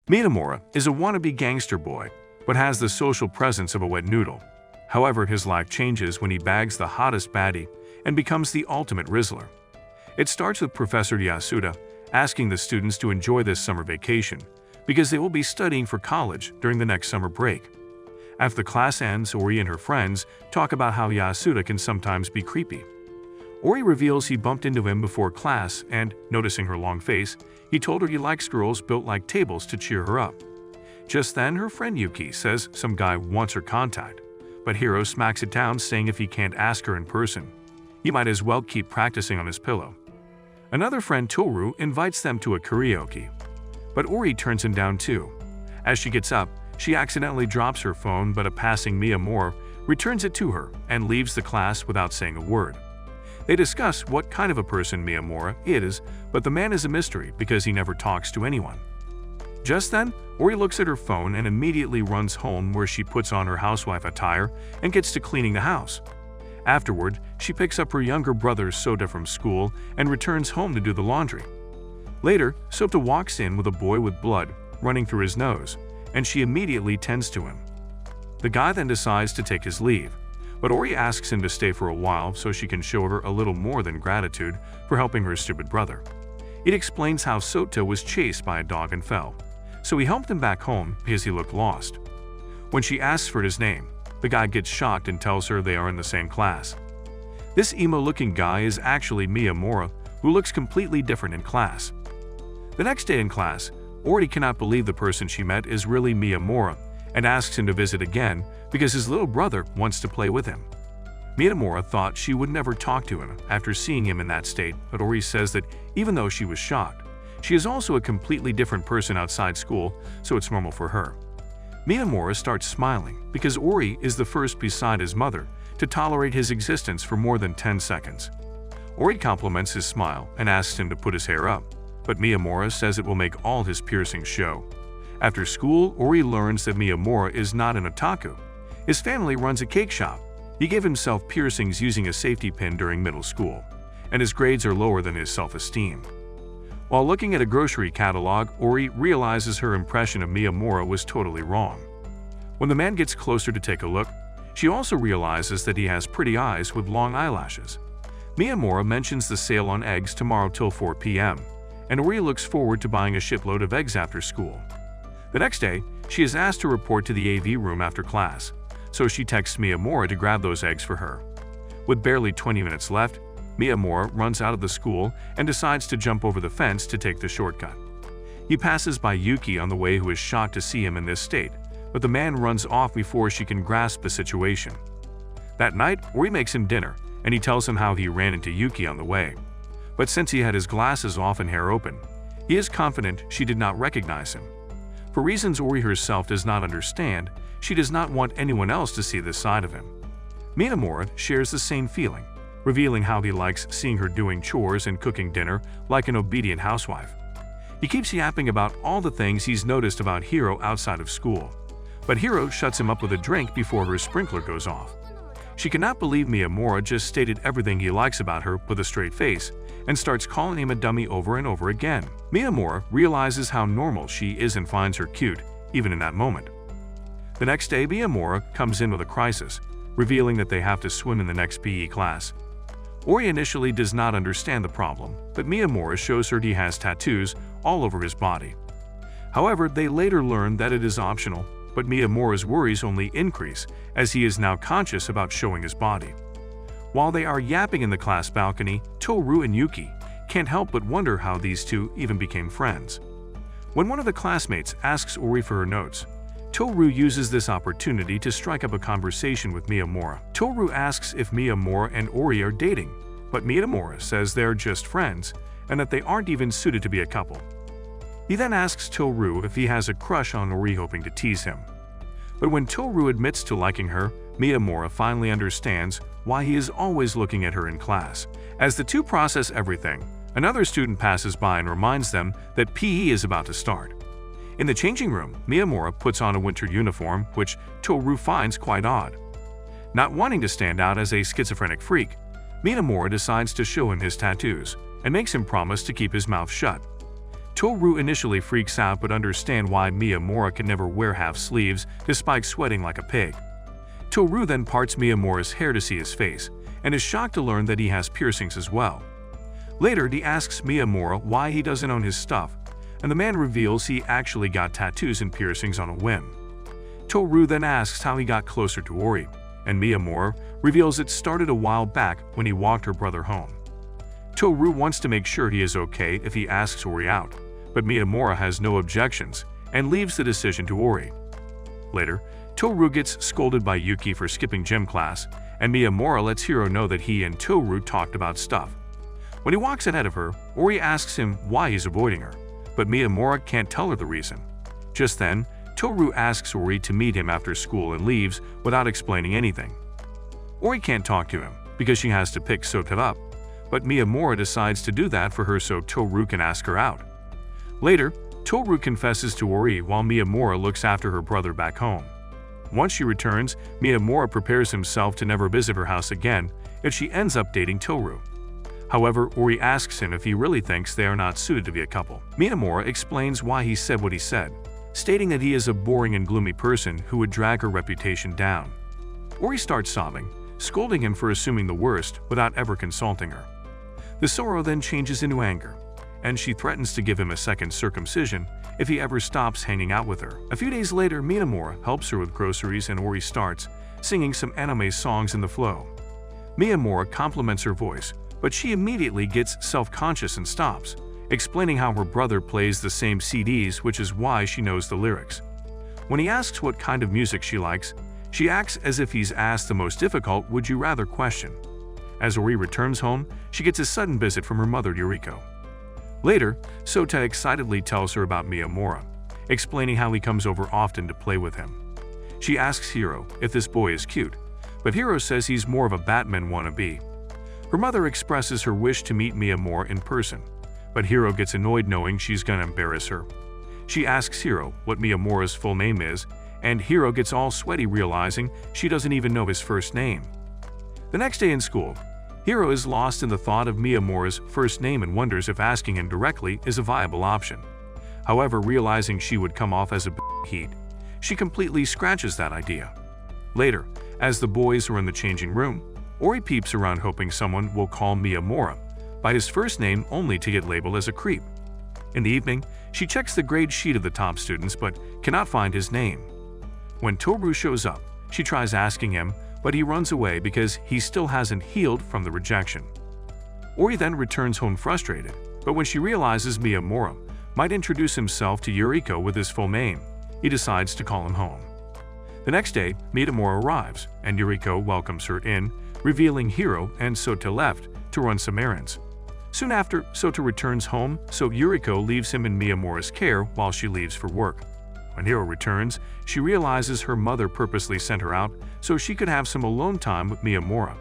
Miyamura is a wannabe gangster boy, but has the social presence of a wet noodle. However, his life changes when he bags the hottest baddie and becomes the ultimate rizzler. It starts with Professor Yasuda asking the students to enjoy this summer vacation because they will be studying for college during the next summer break. After the class ends, Ori and her friends talk about how Yasuda can sometimes be creepy. Ori reveals he bumped into him before class and, noticing her long face, he told her he likes girls built like tables to cheer her up. Just then, her friend Yuki says some guy wants her contact, but Hiro smacks it down, saying if he can't ask her in person, he might as well keep practicing on his pillow. Another friend, Toru, invites them to a karaoke, but Ori turns him down too. As she gets up, she accidentally drops her phone, but a passing Miyamura returns it to her and leaves the class without saying a word. They discuss what kind of a person Miyamura is, but the man is a mystery because he never talks to anyone. Just then, Ori looks at her phone and immediately runs home, where she puts on her housewife attire and gets to cleaning the house. Afterward, she picks up her younger brother's Sota from school and returns home to do the laundry. Later, Sota walks in with a boy with blood running through his nose, and she immediately tends to him. The guy then decides to take his leave, but Ori asks him to stay for a while so she can show her a little more than gratitude for helping her stupid brother. It explains how Sota was chased by a dog and fell, so he helped him back home because he looked lost. When she asks for his name, the guy gets shocked and tells her they are in the same class. This emo-looking guy is actually Miyamura, who looks completely different in class. The next day in class, Ori cannot believe the person she met is really Miyamura and asks him to visit again because his little brother wants to play with him. Miyamura thought she would never talk to him after seeing him in that state, but Ori says that even though she was shocked, she is also a completely different person outside school, so it's normal for her. Miyamura starts smiling because Ori is the first beside his mother to tolerate his existence for more than 10 seconds. Ori compliments his smile and asks him to put his hair up, but Miyamura says it will make all his piercings show. After school, Ori learns that Miyamura is not an otaku. His family runs a cake shop. He gave himself piercings using a safety pin during middle school, and his grades are lower than his self-esteem. While looking at a grocery catalog, Ori realizes her impression of Miyamura was totally wrong. When the man gets closer to take a look, she also realizes that he has pretty eyes with long eyelashes. Miyamura mentions the sale on eggs tomorrow till 4 p.m., and Ori looks forward to buying a shipload of eggs after school. The next day, she is asked to report to the AV room after class, so she texts Miyamura to grab those eggs for her. With barely 20 minutes left, Miyamura runs out of the school and decides to jump over the fence to take the shortcut. He passes by Yuki on the way, who is shocked to see him in this state, but the man runs off before she can grasp the situation. That night, Ori makes him dinner, and he tells him how he ran into Yuki on the way. But since he had his glasses off and hair open, he is confident she did not recognize him. For reasons Ori herself does not understand, she does not want anyone else to see this side of him. Miyamura shares the same feeling, revealing how he likes seeing her doing chores and cooking dinner like an obedient housewife. He keeps yapping about all the things he's noticed about Hiro outside of school, but Hiro shuts him up with a drink before her sprinkler goes off. She cannot believe Miyamura just stated everything he likes about her with a straight face and starts calling him a dummy over and over again. Miyamura realizes how normal she is and finds her cute, even in that moment. The next day, Miyamura comes in with a crisis, revealing that they have to swim in the next PE class. Ori initially does not understand the problem, but Miyamura shows her he has tattoos all over his body. However, they later learn that it is optional, but Miyamura's worries only increase as he is now conscious about showing his body. While they are yapping in the class balcony, Toru and Yuki can't help but wonder how these two even became friends. When one of the classmates asks Ori for her notes, Toru uses this opportunity to strike up a conversation with Miyamura. Toru asks if Miyamura and Ori are dating, but Miyamura says they are just friends and that they aren't even suited to be a couple. He then asks Toru if he has a crush on Ori, hoping to tease him. But when Toru admits to liking her, Miyamura finally understands why he is always looking at her in class. As the two process everything, another student passes by and reminds them that PE is about to start. In the changing room, Miyamura puts on a winter uniform, which Toru finds quite odd. Not wanting to stand out as a schizophrenic freak, Miyamura decides to show him his tattoos and makes him promise to keep his mouth shut. Toru initially freaks out but understands why Miyamura can never wear half sleeves despite sweating like a pig. Toru then parts Miyamura's hair to see his face, and is shocked to learn that he has piercings as well. Later, he asks Miyamura why he doesn't own his stuff, and the man reveals he actually got tattoos and piercings on a whim. Toru then asks how he got closer to Ori, and Miyamura reveals it started a while back when he walked her brother home. Toru wants to make sure he is okay if he asks Ori out, but Miyamura has no objections and leaves the decision to Ori. Later, Toru gets scolded by Yuki for skipping gym class, and Miyamura lets Hiro know that he and Toru talked about stuff. When he walks ahead of her, Ori asks him why he's avoiding her, but Miyamura can't tell her the reason. Just then, Toru asks Ori to meet him after school and leaves without explaining anything. Ori can't talk to him because she has to pick Sota up, but Miyamura decides to do that for her so Toru can ask her out. Later, Toru confesses to Ori while Miyamura looks after her brother back home. Once she returns, Miyamura prepares himself to never visit her house again if she ends up dating Toru. However, Ori asks him if he really thinks they are not suited to be a couple. Miyamura explains why he said what he said, stating that he is a boring and gloomy person who would drag her reputation down. Ori starts sobbing, scolding him for assuming the worst without ever consulting her. The sorrow then changes into anger, and she threatens to give him a second circumcision if he ever stops hanging out with her. A few days later, Miyamura helps her with groceries and Ori starts singing some anime songs in the flow. Miyamura compliments her voice, but she immediately gets self-conscious and stops, explaining how her brother plays the same CDs, which is why she knows the lyrics. When he asks what kind of music she likes, she acts as if he's asked the most difficult "would you rather" question. As Ori returns home, she gets a sudden visit from her mother, Yuriko. Later, Sota excitedly tells her about Miyamura, explaining how he comes over often to play with him. She asks Hiro if this boy is cute, but Hiro says he's more of a Batman wannabe. Her mother expresses her wish to meet Miyamura in person, but Hiro gets annoyed knowing she's gonna embarrass her. She asks Hiro what Miyamura's full name is, and Hiro gets all sweaty realizing she doesn't even know his first name. The next day in school, Hiro is lost in the thought of Miyamura's first name and wonders if asking him directly is a viable option. However, realizing she would come off as a heat, she completely scratches that idea. Later, as the boys are in the changing room, Ori peeps around hoping someone will call Miyamura by his first name only to get labeled as a creep. In the evening, she checks the grade sheet of the top students but cannot find his name. When Toru shows up, she tries asking him, but he runs away because he still hasn't healed from the rejection. Ori then returns home frustrated, but when she realizes Miyamura might introduce himself to Yuriko with his full name, he decides to call him home. The next day, Miyamura arrives, and Yuriko welcomes her in, revealing Hiro and Sota left to run some errands. Soon after, Sota returns home, so Yuriko leaves him in Miyamura's care while she leaves for work. When Hiro returns, she realizes her mother purposely sent her out so she could have some alone time with Miyamura.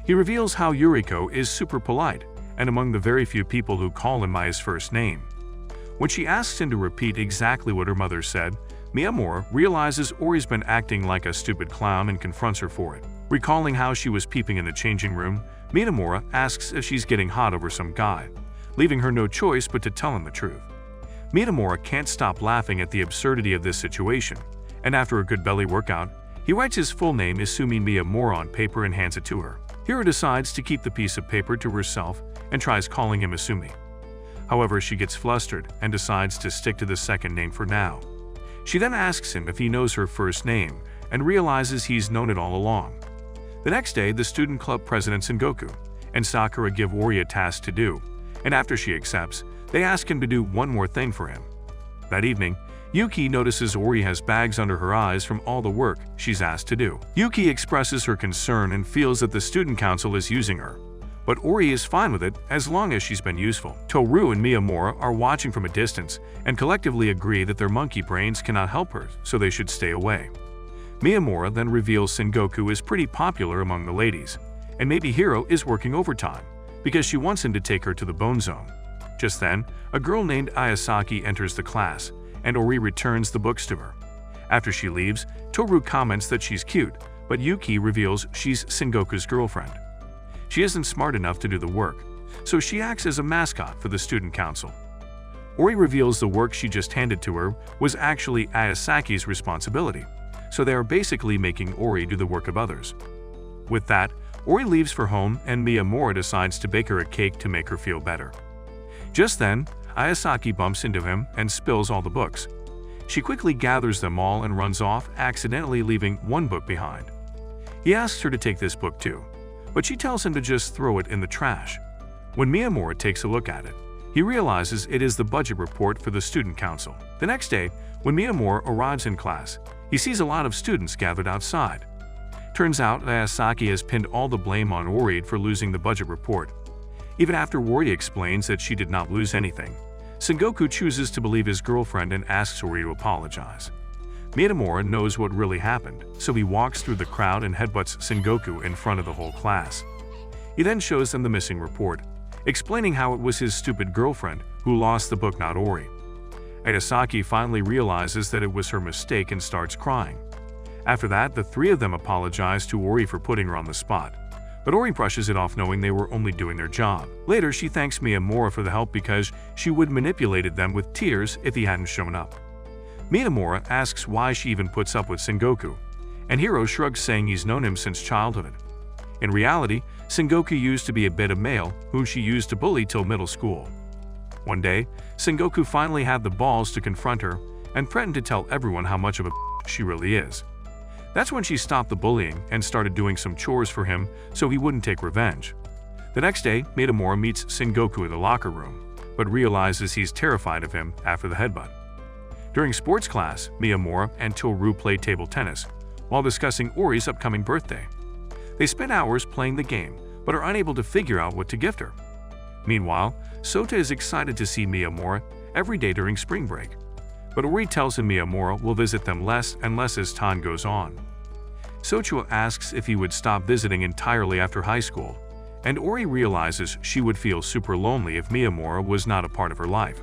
He reveals how Yuriko is super polite and among the very few people who call him by his first name. When she asks him to repeat exactly what her mother said, Miyamura realizes Ori's been acting like a stupid clown and confronts her for it. Recalling how she was peeping in the changing room, Miyamura asks if she's getting hot over some guy, leaving her no choice but to tell him the truth. Miyamura can't stop laughing at the absurdity of this situation, and after a good belly workout, he writes his full name Isumi Miyamura on paper and hands it to her. Hiro decides to keep the piece of paper to herself and tries calling him Isumi. However, she gets flustered and decides to stick to the second name for now. She then asks him if he knows her first name and realizes he's known it all along. The next day, the student club president Sengoku and Sakura give Ori a task to do, and after she accepts, they ask him to do one more thing for him. That evening, Yuki notices Ori has bags under her eyes from all the work she's asked to do. Yuki expresses her concern and feels that the student council is using her, but Ori is fine with it as long as she's been useful. Toru and Miyamura are watching from a distance and collectively agree that their monkey brains cannot help her, so they should stay away. Miyamura then reveals Sengoku is pretty popular among the ladies, and maybe Hiro is working overtime because she wants him to take her to the Bone Zone. Just then, a girl named Ayasaki enters the class, and Ori returns the books to her. After she leaves, Toru comments that she's cute, but Yuki reveals she's Sengoku's girlfriend. She isn't smart enough to do the work, so she acts as a mascot for the student council. Ori reveals the work she just handed to her was actually Ayasaki's responsibility, so they are basically making Ori do the work of others. With that, Ori leaves for home and Miyamura decides to bake her a cake to make her feel better. Just then, Ayasaki bumps into him and spills all the books. She quickly gathers them all and runs off, accidentally leaving one book behind. He asks her to take this book too, but she tells him to just throw it in the trash. When Miyamura takes a look at it, he realizes it is the budget report for the student council. The next day, when Miyamura arrives in class, he sees a lot of students gathered outside. Turns out Ayasaki has pinned all the blame on Ori for losing the budget report. Even after Ori explains that she did not lose anything, Sengoku chooses to believe his girlfriend and asks Ori to apologize. Miyamura knows what really happened, so he walks through the crowd and headbutts Sengoku in front of the whole class. He then shows them the missing report, explaining how it was his stupid girlfriend who lost the book, not Ori. Ayasaki finally realizes that it was her mistake and starts crying. After that, the three of them apologize to Ori for putting her on the spot, but Ori brushes it off knowing they were only doing their job. Later, she thanks Miyamura for the help because she would manipulated them with tears if he hadn't shown up. Miyamura asks why she even puts up with Sengoku, and Hiro shrugs saying he's known him since childhood. In reality, Sengoku used to be a beta male whom she used to bully till middle school. One day, Sengoku finally had the balls to confront her and threatened to tell everyone how much of a she really is. That's when she stopped the bullying and started doing some chores for him so he wouldn't take revenge. The next day, Miyamura meets Sengoku in the locker room, but realizes he's terrified of him after the headbutt. During sports class, Miyamura and Toru play table tennis while discussing Ori's upcoming birthday. They spend hours playing the game, but are unable to figure out what to gift her. Meanwhile, Sota is excited to see Miyamura every day during spring break, but Ori tells him Miyamura will visit them less and less as time goes on. Sochua asks if he would stop visiting entirely after high school, and Ori realizes she would feel super lonely if Miyamura was not a part of her life.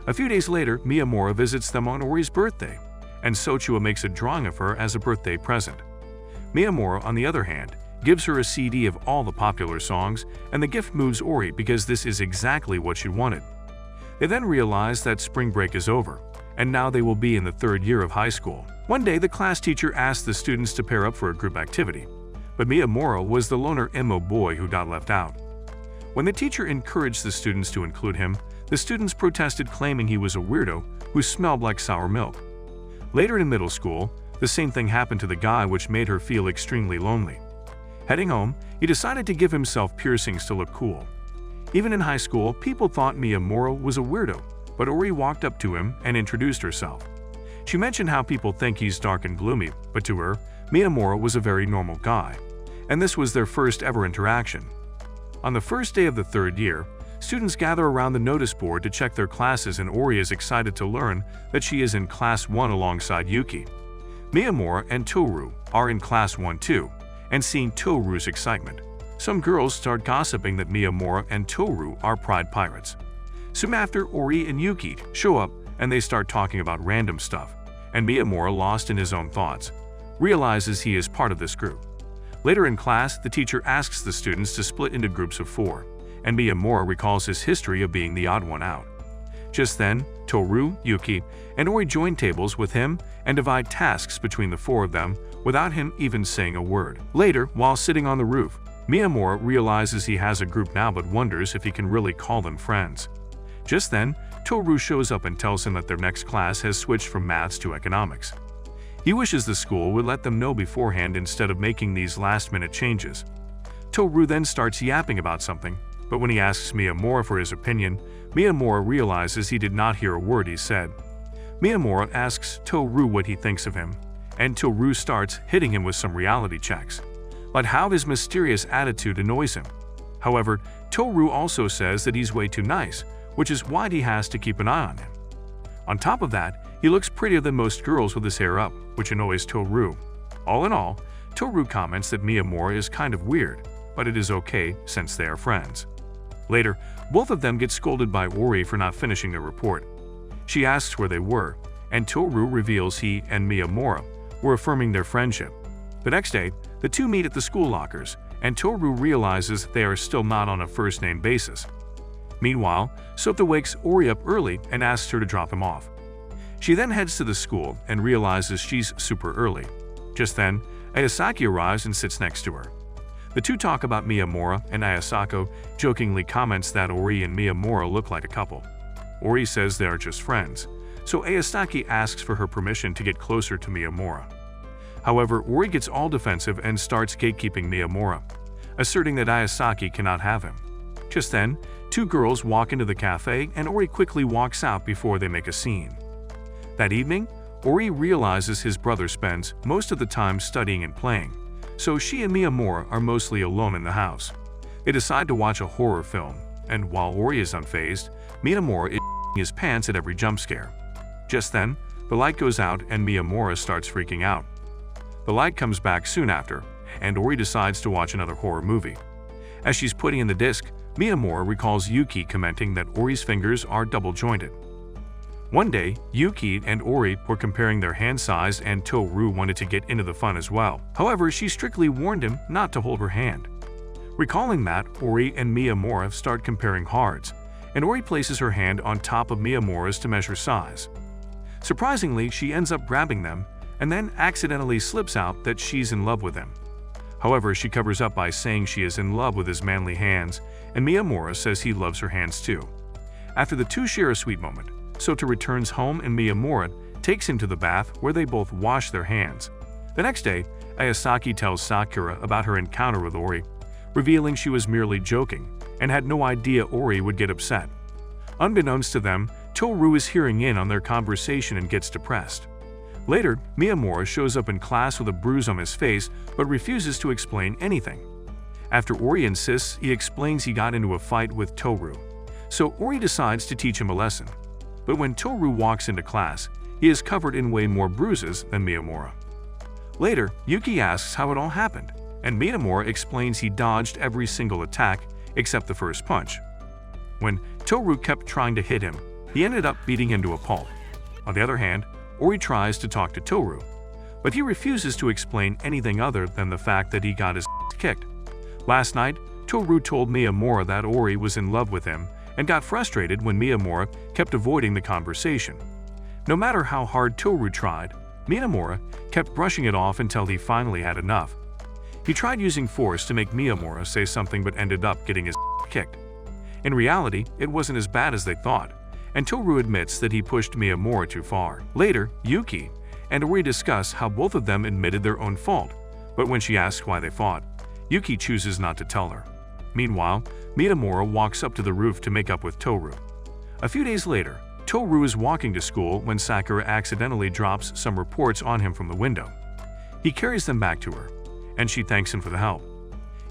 A few days later, Miyamura visits them on Ori's birthday, and Sochua makes a drawing of her as a birthday present. Miyamura, on the other hand, gives her a CD of all the popular songs, and the gift moves Ori because this is exactly what she wanted. They then realize that spring break is over, and now they will be in the third year of high school. One day, the class teacher asked the students to pair up for a group activity, but Miyamura was the loner emo boy who got left out. When the teacher encouraged the students to include him, the students protested, claiming he was a weirdo who smelled like sour milk. Later in middle school, the same thing happened to the guy, which made her feel extremely lonely. Heading home, he decided to give himself piercings to look cool. Even in high school, people thought Miyamura was a weirdo, but Ori walked up to him and introduced herself. She mentioned how people think he's dark and gloomy, but to her, Miyamura was a very normal guy, and this was their first ever interaction. On the first day of the third year, students gather around the notice board to check their classes, and Ori is excited to learn that she is in Class 1 alongside Yuki. Miyamura and Toru are in Class 1 too, and seeing Toru's excitement, some girls start gossiping that Miyamura and Toru are pride pirates. Soon after, Ori and Yuki show up and they start talking about random stuff, and Miyamura, lost in his own thoughts, realizes he is part of this group. Later in class, the teacher asks the students to split into groups of 4, and Miyamura recalls his history of being the odd one out. Just then, Toru, Yuki, and Ori join tables with him and divide tasks between the 4 of them without him even saying a word. Later, while sitting on the roof, Miyamura realizes he has a group now but wonders if he can really call them friends. Just then, Toru shows up and tells him that their next class has switched from maths to economics. He wishes the school would let them know beforehand instead of making these last-minute changes. Toru then starts yapping about something, but when he asks Miyamura for his opinion, Miyamura realizes he did not hear a word he said. Miyamura asks Toru what he thinks of him, and Toru starts hitting him with some reality checks, but how his mysterious attitude annoys him. However, Toru also says that he's way too nice, which is why he has to keep an eye on him. On top of that, he looks prettier than most girls with his hair up, which annoys Toru. All in all, Toru comments that Miyamura is kind of weird, but it is okay since they are friends. Later, both of them get scolded by Ori for not finishing their report. She asks where they were, and Toru reveals he and Miyamura were affirming their friendship. The next day, the two meet at the school lockers, and Toru realizes they are still not on a first-name basis. Meanwhile, Sota wakes Ori up early and asks her to drop him off. She then heads to the school and realizes she's super early. Just then, Ayasaki arrives and sits next to her. The two talk about Miyamura, and Ayasako jokingly comments that Ori and Miyamura look like a couple. Ori says they are just friends, so Ayasaki asks for her permission to get closer to Miyamura. However, Ori gets all defensive and starts gatekeeping Miyamura, asserting that Ayasaki cannot have him. Just then, two girls walk into the cafe and Ori quickly walks out before they make a scene. That evening, Ori realizes his brother spends most of the time studying and playing, so she and Miyamura are mostly alone in the house. They decide to watch a horror film, and while Ori is unfazed, Miyamura is his pants at every jump scare. Just then, the light goes out and Miyamura starts freaking out. The light comes back soon after, and Ori decides to watch another horror movie. As she's putting in the disc, Miyamura recalls Yuki commenting that Ori's fingers are double-jointed. One day, Yuki and Ori were comparing their hand size and Toru wanted to get into the fun as well. However, she strictly warned him not to hold her hand. Recalling that, Ori and Miyamura start comparing hards, and Ori places her hand on top of Miyamura's to measure size. Surprisingly, she ends up grabbing them and then accidentally slips out that she's in love with him. However, she covers up by saying she is in love with his manly hands, and Miyamura says he loves her hands too. After the two share a sweet moment, Sota returns home and Miyamura takes him to the bath where they both wash their hands. The next day, Ayasaki tells Sakura about her encounter with Ori, revealing she was merely joking and had no idea Ori would get upset. Unbeknownst to them, Toru is hearing in on their conversation and gets depressed. Later, Miyamura shows up in class with a bruise on his face but refuses to explain anything. After Ori insists, he explains he got into a fight with Toru, so Ori decides to teach him a lesson. But when Toru walks into class, he is covered in way more bruises than Miyamura. Later, Yuki asks how it all happened, and Miyamura explains he dodged every single attack except the first punch. When Toru kept trying to hit him, he ended up beating him to a pulp. On the other hand, Ori tries to talk to Toru, but he refuses to explain anything other than the fact that he got his kicked. Last night, Toru told Miyamura that Ori was in love with him and got frustrated when Miyamura kept avoiding the conversation. No matter how hard Toru tried, Miyamura kept brushing it off until he finally had enough. He tried using force to make Miyamura say something but ended up getting his kicked. In reality, it wasn't as bad as they thought, and Toru admits that he pushed Miyamura too far. Later, Yuki and Ori discuss how both of them admitted their own fault, but when she asks why they fought, Yuki chooses not to tell her. Meanwhile, Miyamura walks up to the roof to make up with Toru. A few days later, Toru is walking to school when Sakura accidentally drops some reports on him from the window. He carries them back to her, and she thanks him for the help.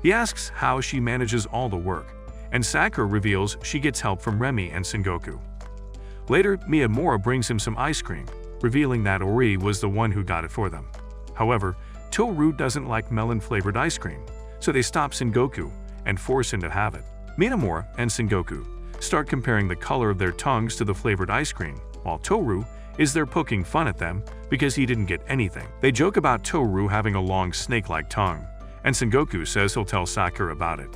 He asks how she manages all the work, and Sakura reveals she gets help from Remi and Sengoku. Later, Miyamura brings him some ice cream, revealing that Ori was the one who got it for them. However, Toru doesn't like melon-flavored ice cream, so they stop Sengoku and force him to have it. Miyamura and Sengoku start comparing the color of their tongues to the flavored ice cream, while Toru is there poking fun at them because he didn't get anything. They joke about Toru having a long snake-like tongue, and Sengoku says he'll tell Sakura about it.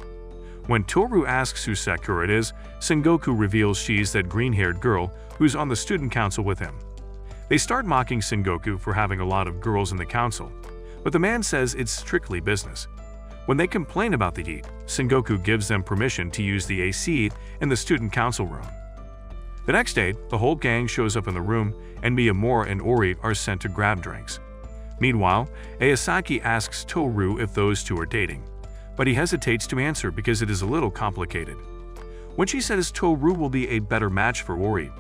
When Toru asks who Sakura it is, Sengoku reveals she's that green-haired girl who's on the student council with him. They start mocking Sengoku for having a lot of girls in the council, but the man says it's strictly business. When they complain about the heat, Sengoku gives them permission to use the AC in the student council room. The next day, the whole gang shows up in the room, and Miyamura and Ori are sent to grab drinks. Meanwhile, Ayasaki asks Toru if those two are dating, but he hesitates to answer because it is a little complicated. When she says Toru will be a better match for Ori,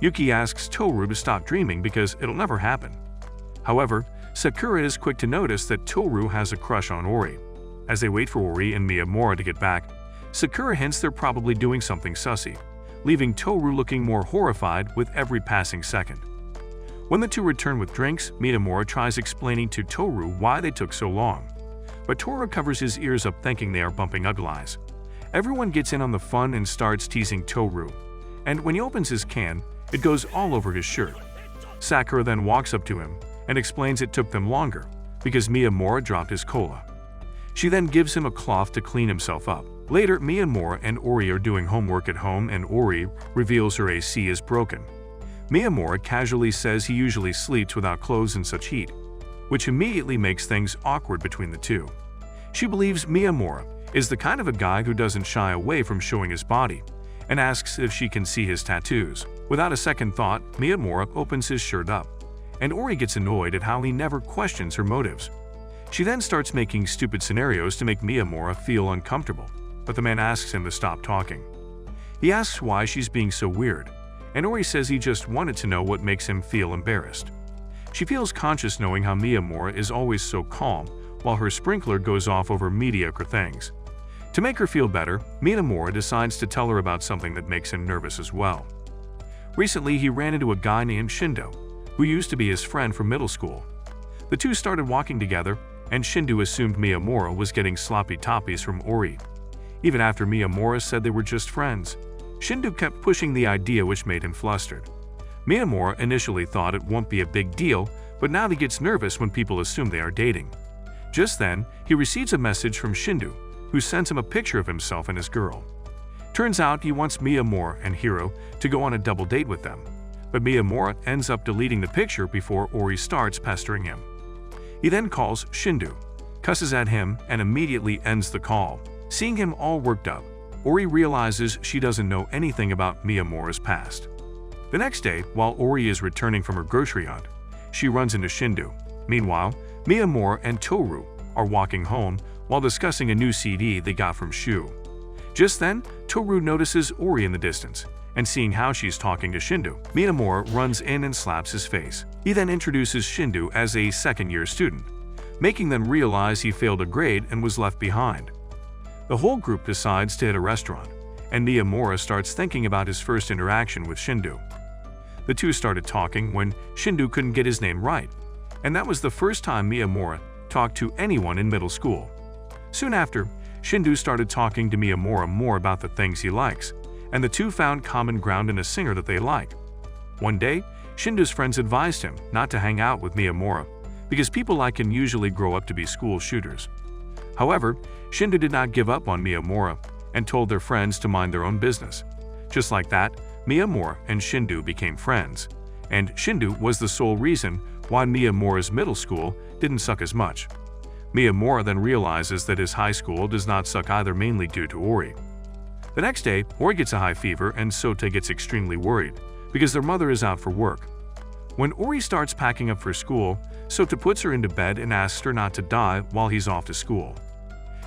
Yuki asks Toru to stop dreaming because it'll never happen. However, Sakura is quick to notice that Toru has a crush on Ori. As they wait for Ori and Miyamura to get back, Sakura hints they're probably doing something sussy, leaving Toru looking more horrified with every passing second. When the two return with drinks, Miyamura tries explaining to Toru why they took so long, but Toru covers his ears up thinking they are bumping uglies. Everyone gets in on the fun and starts teasing Toru, and when he opens his can, it goes all over his shirt. Sakura then walks up to him and explains it took them longer because Miyamura dropped his cola. She then gives him a cloth to clean himself up, Later, Miyamura and Ori are doing homework at home and Ori reveals her AC is broken. Miyamura casually says he usually sleeps without clothes in such heat, which immediately makes things awkward between the two. She believes Miyamura is the kind of a guy who doesn't shy away from showing his body and asks if she can see his tattoos. Without a second thought, Miyamura opens his shirt up, and Ori gets annoyed at how he never questions her motives. She then starts making stupid scenarios to make Miyamura feel uncomfortable, but the man asks him to stop talking. He asks why she's being so weird, and Ori says he just wanted to know what makes him feel embarrassed. She feels conscious knowing how Miyamura is always so calm while her sprinkler goes off over mediocre things. To make her feel better, Miyamura decides to tell her about something that makes him nervous as well. Recently, he ran into a guy named Shindo, who used to be his friend from middle school. The two started walking together, and Shindo assumed Miyamura was getting sloppy toppies from Ori. Even after Miyamura said they were just friends, Shindo kept pushing the idea, which made him flustered. Miyamura initially thought it won't be a big deal, but now he gets nervous when people assume they are dating. Just then, he receives a message from Shindo, who sends him a picture of himself and his girl. Turns out he wants Miyamura and Hiro to go on a double date with them, but Miyamura ends up deleting the picture before Ori starts pestering him. He then calls Shindo, cusses at him, and immediately ends the call. Seeing him all worked up, Ori realizes she doesn't know anything about Miyamura's past. The next day, while Ori is returning from her grocery hunt, she runs into Shindo. Meanwhile, Miyamura and Toru are walking home while discussing a new CD they got from Shu. Just then, Toru notices Ori in the distance, and seeing how she's talking to Shindo, Miyamura runs in and slaps his face. He then introduces Shindo as a second-year student, making them realize he failed a grade and was left behind. The whole group decides to hit a restaurant, and Miyamura starts thinking about his first interaction with Shindo. The two started talking when Shindo couldn't get his name right, and that was the first time Miyamura talked to anyone in middle school. Soon after, Shindo started talking to Miyamura more about the things he likes, and the two found common ground in a singer that they like. One day, Shindo's friends advised him not to hang out with Miyamura because people like him usually grow up to be school shooters. However, Shindo did not give up on Miyamura and told their friends to mind their own business. Just like that, Miyamura and Shindo became friends, and Shindo was the sole reason why Miyamura's middle school didn't suck as much. Miyamura then realizes that his high school does not suck either, mainly due to Ori. The next day, Ori gets a high fever and Sota gets extremely worried because their mother is out for work. When Ori starts packing up for school, Sota puts her into bed and asks her not to die while he's off to school.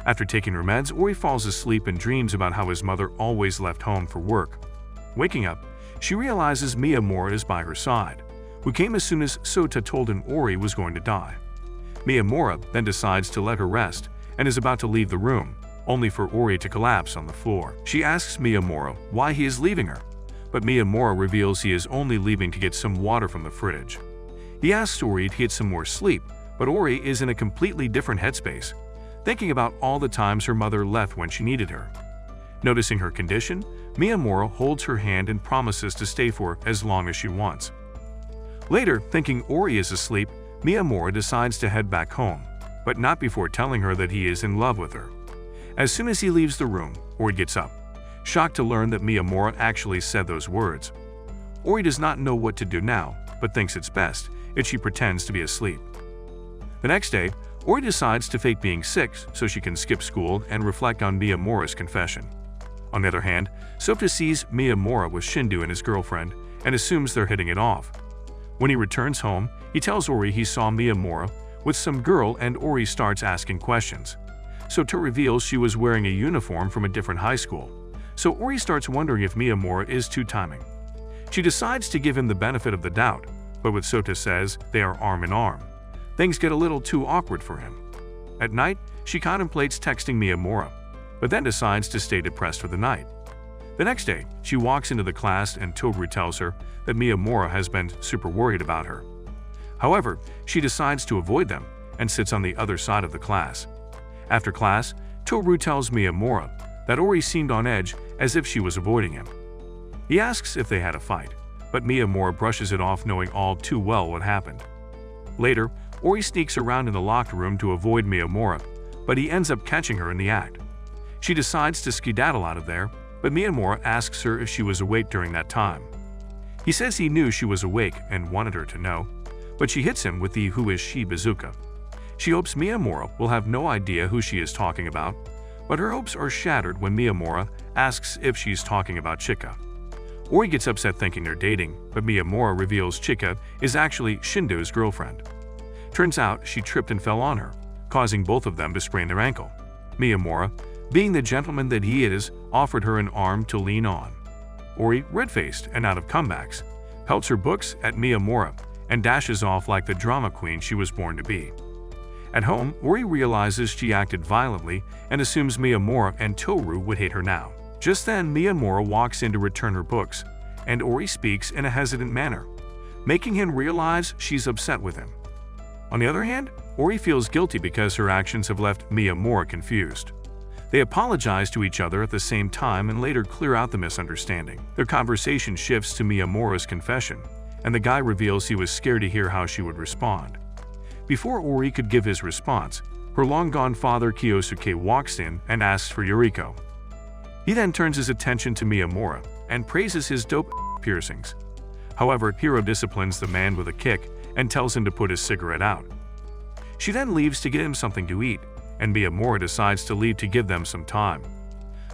After taking her meds, Ori falls asleep and dreams about how his mother always left home for work. Waking up, she realizes Miyamura is by her side, who came as soon as Sota told him Ori was going to die. Miyamura then decides to let her rest and is about to leave the room, only for Ori to collapse on the floor. She asks Miyamura why he is leaving her, but Miyamura reveals he is only leaving to get some water from the fridge. He asks Ori to get some more sleep, but Ori is in a completely different headspace, thinking about all the times her mother left when she needed her. Noticing her condition, Miyamura holds her hand and promises to stay for as long as she wants. Later, thinking Ori is asleep, Miyamura decides to head back home, but not before telling her that he is in love with her. As soon as he leaves the room, Ori gets up, shocked to learn that Miyamura actually said those words. Ori does not know what to do now, but thinks it's best if she pretends to be asleep. The next day, Ori decides to fake being sick so she can skip school and reflect on Miyamura's confession. On the other hand, Sota sees Miyamura with Shindo and his girlfriend and assumes they're hitting it off. When he returns home, he tells Ori he saw Miyamura with some girl and Ori starts asking questions. Sota reveals she was wearing a uniform from a different high school, so Ori starts wondering if Miyamura is two-timing. She decides to give him the benefit of the doubt, but what Sota says they are arm in arm, things get a little too awkward for him. At night, she contemplates texting Miyamura, but then decides to stay depressed for the night. The next day, she walks into the class and Toru tells her that Miyamura has been super worried about her. However, she decides to avoid them and sits on the other side of the class. After class, Toru tells Miyamura that Ori seemed on edge as if she was avoiding him. He asks if they had a fight, but Miyamura brushes it off, knowing all too well what happened. Later, Ori sneaks around in the locked room to avoid Miyamura, but he ends up catching her in the act. She decides to skedaddle out of there, but Miyamura asks her if she was awake during that time. He says he knew she was awake and wanted her to know, but she hits him with the "who is she" bazooka. She hopes Miyamura will have no idea who she is talking about, but her hopes are shattered when Miyamura asks if she's talking about Chika. Ori gets upset thinking they're dating, but Miyamura reveals Chika is actually Shindo's girlfriend. Turns out she tripped and fell on her, causing both of them to sprain their ankle. Miyamura, being the gentleman that he is, offered her an arm to lean on. Ori, red-faced and out of comebacks, pelts her books at Miyamura and dashes off like the drama queen she was born to be. At home, Ori realizes she acted violently and assumes Miyamura and Toru would hate her now. Just then, Miyamura walks in to return her books, and Ori speaks in a hesitant manner, making him realize she's upset with him. On the other hand, Ori feels guilty because her actions have left Miyamura confused. They apologize to each other at the same time and later clear out the misunderstanding. Their conversation shifts to Miyamura's confession, and the guy reveals he was scared to hear how she would respond. Before Ori could give his response, her long-gone father Kiyosuke walks in and asks for Yuriko. He then turns his attention to Miyamura and praises his dope piercings. However, Hiro disciplines the man with a kick and tells him to put his cigarette out. She then leaves to get him something to eat, and Miyamura decides to leave to give them some time.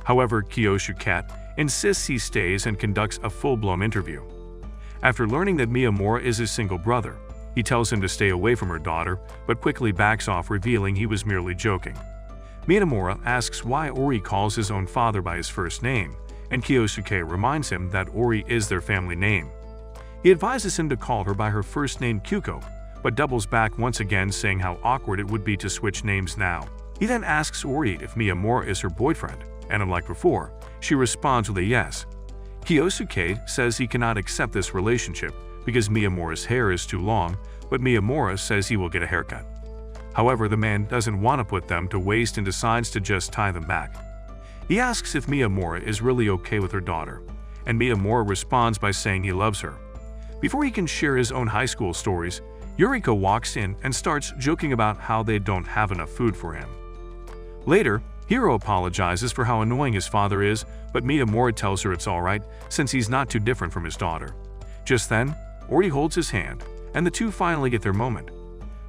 However, Kiyosuke insists he stays and conducts a full-blown interview. After learning that Miyamura is his single brother, he tells him to stay away from her daughter, but quickly backs off, revealing he was merely joking. Miyamura asks why Ori calls his own father by his first name, and Kiyosuke reminds him that Ori is their family name. He advises him to call her by her first name Kyuko, but doubles back once again, saying how awkward it would be to switch names now. He then asks Ori if Miyamura is her boyfriend, and unlike before, she responds with a yes. Kiyosuke says he cannot accept this relationship because Miyamura's hair is too long, but Miyamura says he will get a haircut. However, the man doesn't want to put them to waste and decides to just tie them back. He asks if Miyamura is really okay with her daughter, and Miyamura responds by saying he loves her. Before he can share his own high school stories, Yuriko walks in and starts joking about how they don't have enough food for him. Later, Hiro apologizes for how annoying his father is, but Miyamura tells her it's alright since he's not too different from his daughter. Just then, Ori holds his hand, and the two finally get their moment.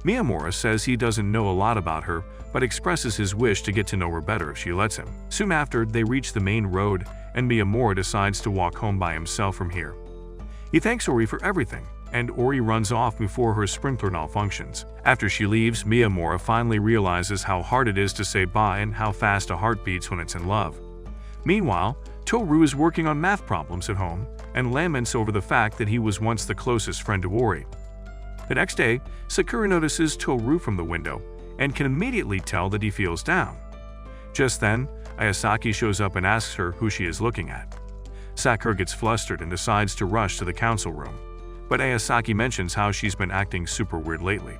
Miyamura says he doesn't know a lot about her, but expresses his wish to get to know her better if she lets him. Soon after, they reach the main road, and Miyamura decides to walk home by himself from here. He thanks Ori for everything, and Ori runs off before her sprinkler malfunctions. After she leaves, Miyamura finally realizes how hard it is to say bye and how fast a heart beats when it's in love. Meanwhile, Toru is working on math problems at home and laments over the fact that he was once the closest friend to Ori. The next day, Sakura notices Toru from the window and can immediately tell that he feels down. Just then, Ayasaki shows up and asks her who she is looking at. Sakura gets flustered and decides to rush to the council room, but Ayasaki mentions how she's been acting super weird lately.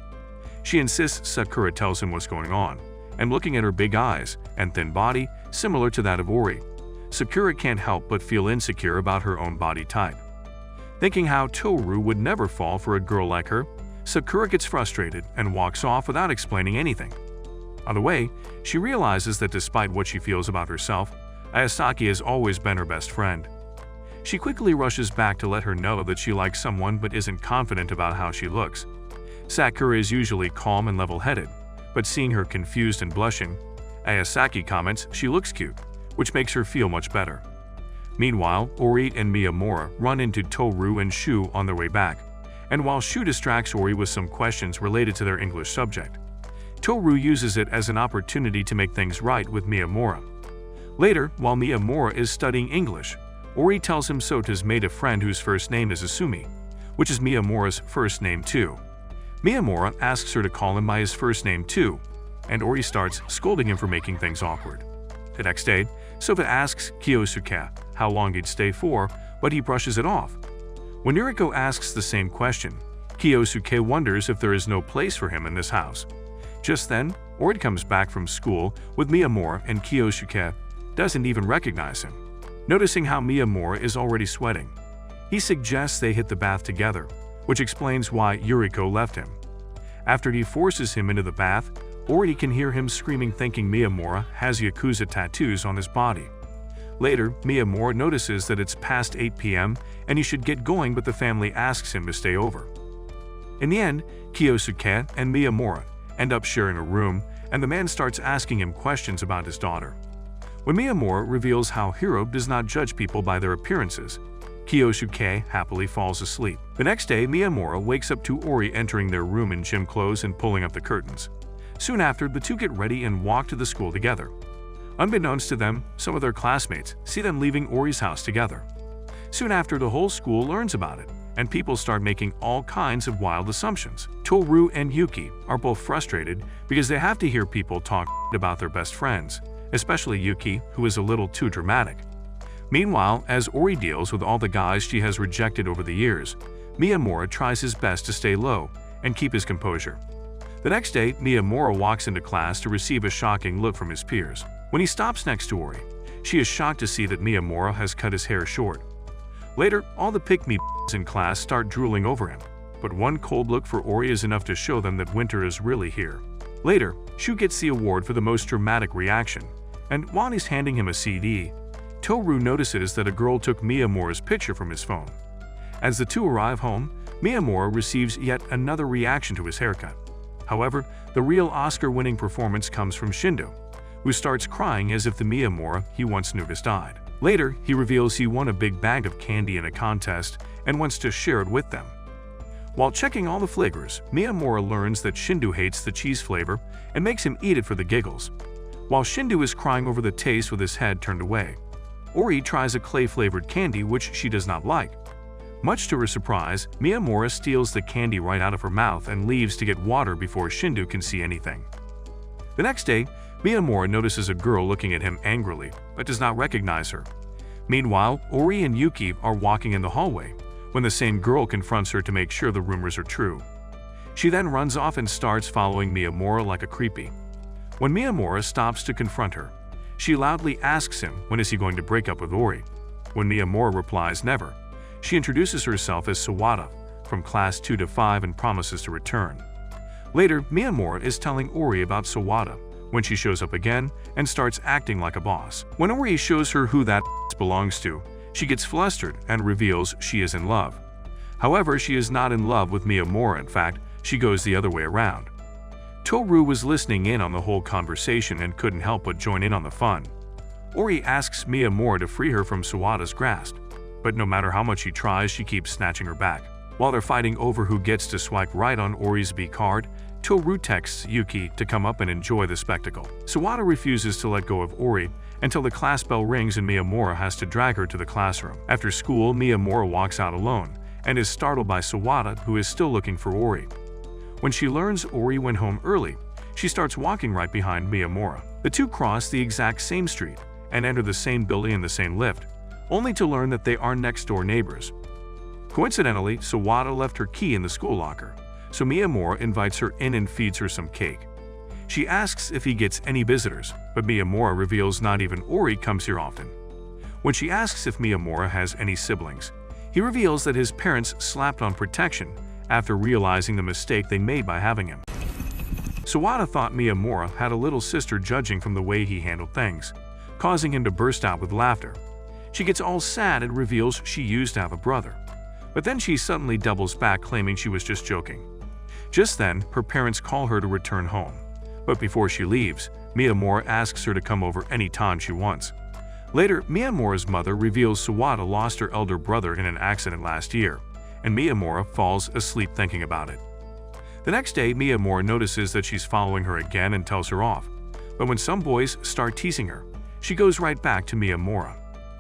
She insists Sakura tells him what's going on, and looking at her big eyes and thin body, similar to that of Ori, Sakura can't help but feel insecure about her own body type. Thinking how Toru would never fall for a girl like her, Sakura gets frustrated and walks off without explaining anything. On the way, she realizes that despite what she feels about herself, Ayasaki has always been her best friend. She quickly rushes back to let her know that she likes someone but isn't confident about how she looks. Sakura is usually calm and level-headed, but seeing her confused and blushing, Ayasaki comments she looks cute, which makes her feel much better. Meanwhile, Ori and Miyamura run into Toru and Shu on their way back, and while Shu distracts Ori with some questions related to their English subject, Toru uses it as an opportunity to make things right with Miyamura. Later, while Miyamura is studying English, Ori tells him Sota's made a friend whose first name is Asumi, which is Miyamura's first name too. Miyamura asks her to call him by his first name too, and Ori starts scolding him for making things awkward. The next day, Sota asks Kiyosuke how long he'd stay for, but he brushes it off. When Yuriko asks the same question, Kiyosuke wonders if there is no place for him in this house. Just then, Ori comes back from school with Miyamura and Kiyosuke doesn't even recognize him. Noticing how Miyamura is already sweating, he suggests they hit the bath together, which explains why Yuriko left him. After he forces him into the bath, Ori can hear him screaming, thinking Miyamura has Yakuza tattoos on his body. Later, Miyamura notices that it's past 8 p.m. and he should get going, but the family asks him to stay over. In the end, Kyosuke and Miyamura end up sharing a room, and the man starts asking him questions about his daughter. When Miyamura reveals how Hiro does not judge people by their appearances, Kyosuke happily falls asleep. The next day, Miyamura wakes up to Ori entering their room in gym clothes and pulling up the curtains. Soon after, the two get ready and walk to the school together. Unbeknownst to them, some of their classmates see them leaving Ori's house together. Soon after, the whole school learns about it, and people start making all kinds of wild assumptions. Toru and Yuki are both frustrated because they have to hear people talk about their best friends, especially Yuki, who is a little too dramatic. Meanwhile, as Ori deals with all the guys she has rejected over the years, Miyamura tries his best to stay low and keep his composure. The next day, Miyamura walks into class to receive a shocking look from his peers. When he stops next to Ori, she is shocked to see that Miyamura has cut his hair short. Later, all the pick-me in class start drooling over him, but one cold look for Ori is enough to show them that winter is really here. Later, Shu gets the award for the most dramatic reaction, and while he's handing him a CD, Toru notices that a girl took Miyamura's picture from his phone. As the two arrive home, Miyamura receives yet another reaction to his haircut. However, the real Oscar-winning performance comes from Shindo, who starts crying as if the Miyamura he once knew has died. Later, he reveals he won a big bag of candy in a contest and wants to share it with them. While checking all the flavors, Miyamura learns that Shindo hates the cheese flavor and makes him eat it for the giggles. While Shindo is crying over the taste with his head turned away, Ori tries a clay-flavored candy which she does not like. Much to her surprise, Miyamura steals the candy right out of her mouth and leaves to get water before Shindo can see anything. The next day, Miyamura notices a girl looking at him angrily, but does not recognize her. Meanwhile, Ori and Yuki are walking in the hallway, when the same girl confronts her to make sure the rumors are true. She then runs off and starts following Miyamura like a creepy. When Miyamura stops to confront her, she loudly asks him when is he going to break up with Ori. When Miyamura replies never, she introduces herself as Sawada from class 2 to 5 and promises to return. Later, Miyamura is telling Ori about Sawada when she shows up again and starts acting like a boss. When Ori shows her who that belongs to, she gets flustered and reveals she is in love. However, she is not in love with Miyamura. In fact, she goes the other way around. Toru was listening in on the whole conversation and couldn't help but join in on the fun. Ori asks Miyamura to free her from Sawada's grasp, but no matter how much he tries, she keeps snatching her back. While they're fighting over who gets to swipe right on Ori's B card, Toru texts Yuki to come up and enjoy the spectacle. Sawada refuses to let go of Ori until the class bell rings and Miyamura has to drag her to the classroom. After school, Miyamura walks out alone and is startled by Sawada, who is still looking for Ori. When she learns Ori went home early, she starts walking right behind Miyamura. The two cross the exact same street and enter the same building in the same lift, only to learn that they are next-door neighbors. Coincidentally, Sawada left her key in the school locker, so Miyamura invites her in and feeds her some cake. She asks if he gets any visitors, but Miyamura reveals not even Ori comes here often. When she asks if Miyamura has any siblings, he reveals that his parents slapped on protection after realizing the mistake they made by having him. Sawada thought Miyamura had a little sister, judging from the way he handled things, causing him to burst out with laughter. She gets all sad and reveals she used to have a brother, but then she suddenly doubles back, claiming she was just joking. Just then, her parents call her to return home, but before she leaves, Miyamura asks her to come over anytime she wants. Later, Miyamura's mother reveals Sawada lost her elder brother in an accident last year, and Miyamura falls asleep thinking about it. The next day, Miyamura notices that she's following her again and tells her off, but when some boys start teasing her, she goes right back to Miyamura.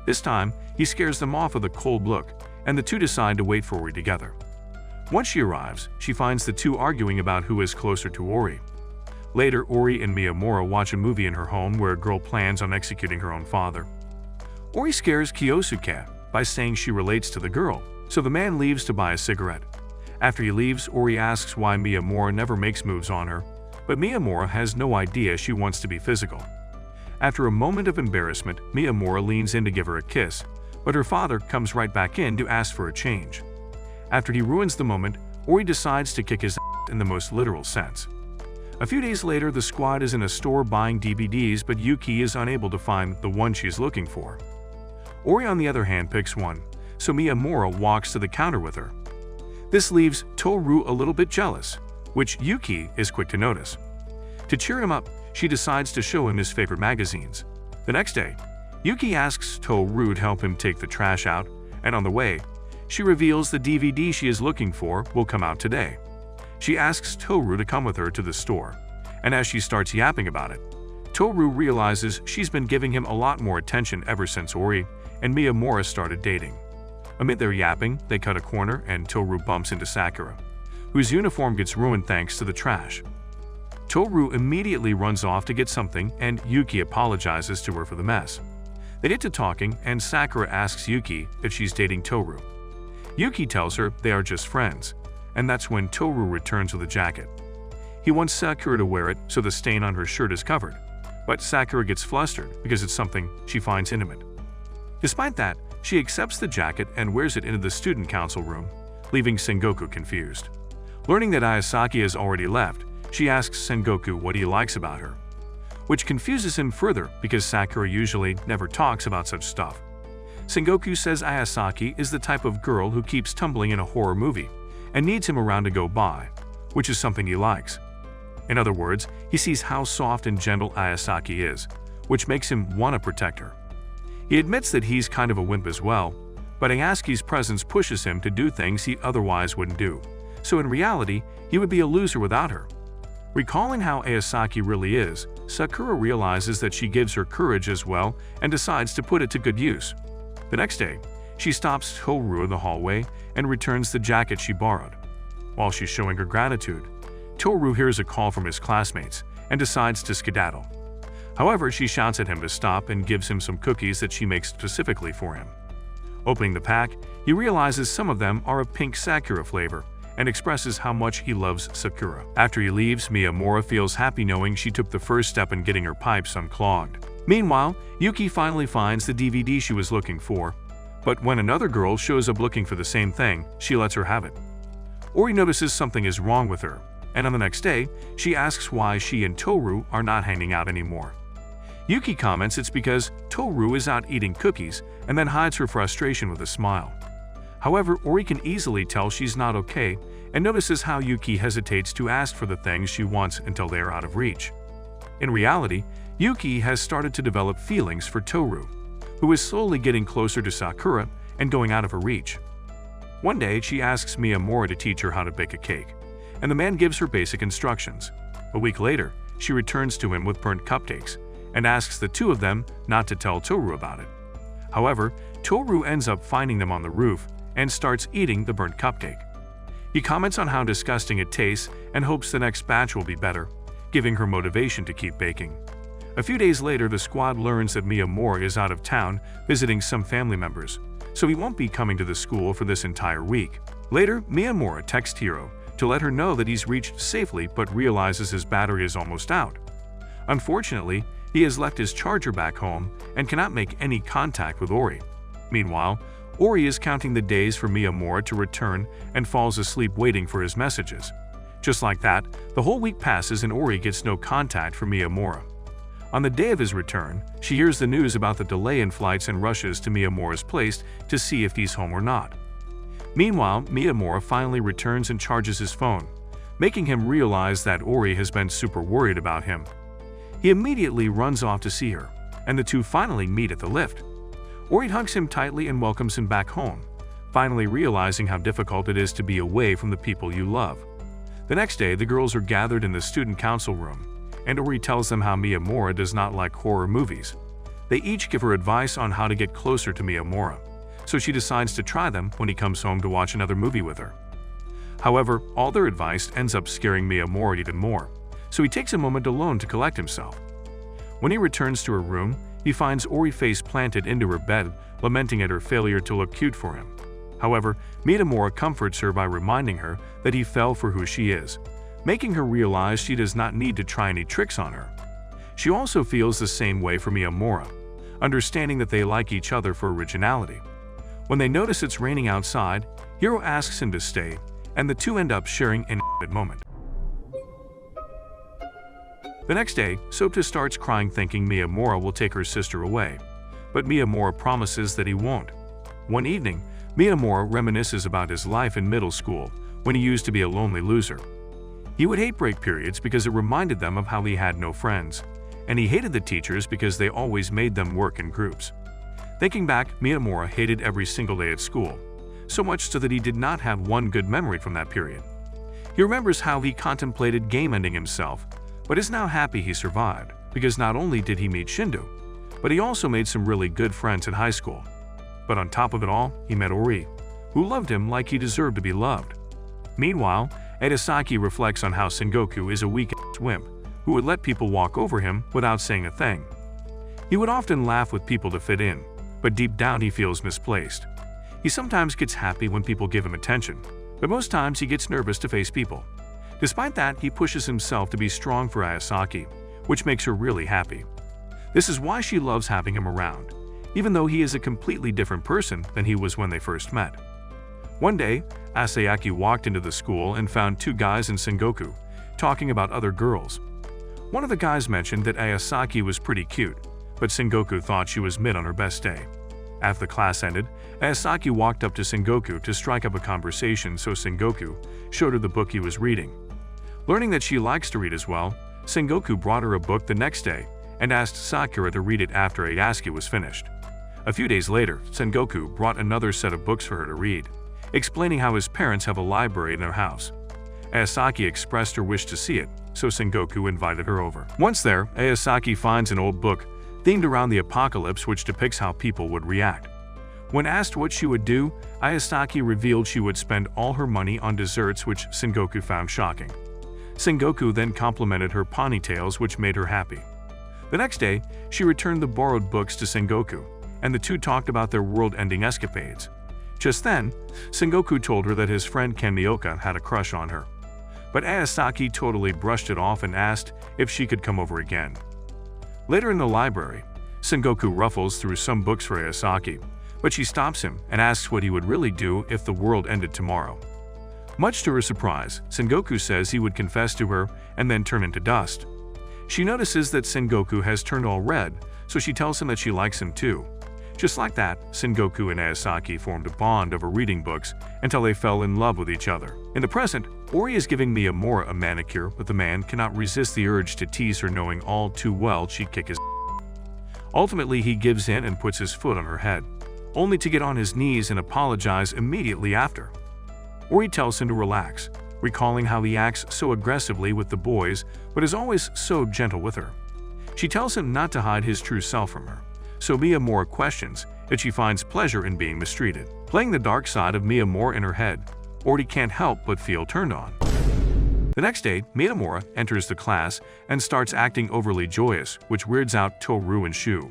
This time, he scares them off with a cold look, and the two decide to wait for Ori together. Once she arrives, she finds the two arguing about who is closer to Ori. Later, Ori and Miyamura watch a movie in her home where a girl plans on executing her own father. Ori scares Kyosuke by saying she relates to the girl, so the man leaves to buy a cigarette. After he leaves, Ori asks why Miyamura never makes moves on her, but Miyamura has no idea she wants to be physical. After a moment of embarrassment, Miyamura leans in to give her a kiss, but her father comes right back in to ask for a change. After he ruins the moment, Ori decides to kick his ass in the most literal sense. A few days later, the squad is in a store buying DVDs, but Yuki is unable to find the one she's looking for. Ori, on the other hand, picks one, so Miyamura walks to the counter with her. This leaves Toru a little bit jealous, which Yuki is quick to notice. To cheer him up, she decides to show him his favorite magazines. The next day, Yuki asks Toru to help him take the trash out, and on the way, she reveals the DVD she is looking for will come out today. She asks Toru to come with her to the store, and as she starts yapping about it, Toru realizes she's been giving him a lot more attention ever since Ori and Miyamura started dating. Amid their yapping, they cut a corner and Toru bumps into Sakura, whose uniform gets ruined thanks to the trash. Toru immediately runs off to get something and Yuki apologizes to her for the mess. They get to talking and Sakura asks Yuki if she's dating Toru. Yuki tells her they are just friends, and that's when Toru returns with a jacket. He wants Sakura to wear it so the stain on her shirt is covered, but Sakura gets flustered because it's something she finds intimate. Despite that, she accepts the jacket and wears it into the student council room, leaving Sengoku confused. Learning that Ayasaki has already left, she asks Sengoku what he likes about her, which confuses him further because Sakura usually never talks about such stuff. Sengoku says Ayasaki is the type of girl who keeps tumbling in a horror movie and needs him around to go by, which is something he likes. In other words, he sees how soft and gentle Ayasaki is, which makes him want to protect her. He admits that he's kind of a wimp as well, but Ayasaki's presence pushes him to do things he otherwise wouldn't do, so in reality, he would be a loser without her. Recalling how Ayasaki really is, Sakura realizes that she gives her courage as well and decides to put it to good use. The next day, she stops Toru in the hallway and returns the jacket she borrowed. While she's showing her gratitude, Toru hears a call from his classmates and decides to skedaddle. However, she shouts at him to stop and gives him some cookies that she makes specifically for him. Opening the pack, he realizes some of them are a pink Sakura flavor and expresses how much he loves Sakura. After he leaves, Miyamura feels happy knowing she took the first step in getting her pipes unclogged. Meanwhile, Yuki finally finds the DVD she was looking for, but when another girl shows up looking for the same thing, she lets her have it. Ori notices something is wrong with her, and on the next day, she asks why she and Toru are not hanging out anymore. Yuki comments it's because Toru is out eating cookies and then hides her frustration with a smile. However, Ori can easily tell she's not okay and notices how Yuki hesitates to ask for the things she wants until they are out of reach. In reality, Yuki has started to develop feelings for Toru, who is slowly getting closer to Sakura and going out of her reach. One day, she asks Miyamura to teach her how to bake a cake, and the man gives her basic instructions. A week later, she returns to him with burnt cupcakes and asks the two of them not to tell Toru about it. However, Toru ends up finding them on the roof and starts eating the burnt cupcake. He comments on how disgusting it tastes and hopes the next batch will be better, giving her motivation to keep baking. A few days later, the squad learns that Miyamura is out of town visiting some family members, so he won't be coming to the school for this entire week. Later, Miyamura texts Hiro to let her know that he's reached safely but realizes his battery is almost out. Unfortunately, he has left his charger back home and cannot make any contact with Ori. Meanwhile, Ori is counting the days for Miyamura to return and falls asleep waiting for his messages. Just like that, the whole week passes and Ori gets no contact from Miyamura. On the day of his return, she hears the news about the delay in flights and rushes to Miyamura's place to see if he's home or not. Meanwhile, Miyamura finally returns and charges his phone, making him realize that Ori has been super worried about him. He immediately runs off to see her, and the two finally meet at the lift. Ori hugs him tightly and welcomes him back home, finally realizing how difficult it is to be away from the people you love. The next day, the girls are gathered in the student council room, and Ori tells them how Miyamura does not like horror movies. They each give her advice on how to get closer to Miyamura, so she decides to try them when he comes home to watch another movie with her. However, all their advice ends up scaring Miyamura even more, so he takes a moment alone to collect himself. When he returns to her room, he finds Ori face planted into her bed, lamenting at her failure to look cute for him. However, Miyamura comforts her by reminding her that he fell for who she is, making her realize she does not need to try any tricks on her. She also feels the same way for Miyamura, understanding that they like each other for originality. When they notice it's raining outside, Hiro asks him to stay, and the two end up sharing an intimate moment. The next day, Sota starts crying thinking Miyamura will take her sister away, but Miyamura promises that he won't. One evening, Miyamura reminisces about his life in middle school when he used to be a lonely loser. He would hate break periods because it reminded them of how he had no friends, and he hated the teachers because they always made them work in groups. Thinking back, Miyamura hated every single day at school, so much so that he did not have one good memory from that period. He remembers how he contemplated game ending himself, but is now happy he survived, because not only did he meet Shindu, but he also made some really good friends in high school. But on top of it all, he met Ori, who loved him like he deserved to be loved. Meanwhile, Edasaki reflects on how Sengoku is a weak-ass wimp who would let people walk over him without saying a thing. He would often laugh with people to fit in, but deep down he feels misplaced. He sometimes gets happy when people give him attention, but most times he gets nervous to face people. Despite that, he pushes himself to be strong for Ayasaki, which makes her really happy. This is why she loves having him around, even though he is a completely different person than he was when they first met. One day, Asayaki walked into the school and found two guys and Sengoku talking about other girls. One of the guys mentioned that Ayasaki was pretty cute, but Sengoku thought she was mid on her best day. After the class ended, Ayasaki walked up to Sengoku to strike up a conversation, so Sengoku showed her the book he was reading. Learning that she likes to read as well, Sengoku brought her a book the next day and asked Sakura to read it after Ayasaki was finished. A few days later, Sengoku brought another set of books for her to read, explaining how his parents have a library in their house. Ayasaki expressed her wish to see it, so Sengoku invited her over. Once there, Ayasaki finds an old book themed around the apocalypse which depicts how people would react. When asked what she would do, Ayasaki revealed she would spend all her money on desserts, which Sengoku found shocking. Sengoku then complimented her ponytails, which made her happy. The next day, she returned the borrowed books to Sengoku, and the two talked about their world-ending escapades. Just then, Sengoku told her that his friend Kamioka had a crush on her. But Ayasaki totally brushed it off and asked if she could come over again. Later in the library, Sengoku ruffles through some books for Ayasaki, but she stops him and asks what he would really do if the world ended tomorrow. Much to her surprise, Sengoku says he would confess to her and then turn into dust. She notices that Sengoku has turned all red, so she tells him that she likes him too. Just like that, Sengoku and Ayasaki formed a bond over reading books until they fell in love with each other. In the present, Ori is giving Miyamura a manicure, but the man cannot resist the urge to tease her, knowing all too well she'd kick his ass. Ultimately, he gives in and puts his foot on her head, only to get on his knees and apologize immediately after. Ori tells him to relax, recalling how he acts so aggressively with the boys but is always so gentle with her. She tells him not to hide his true self from her, so Miyamura questions if she finds pleasure in being mistreated. Playing the dark side of Miyamura in her head, Ori can't help but feel turned on. The next day, Miyamura enters the class and starts acting overly joyous, which weirds out Toru and Shu.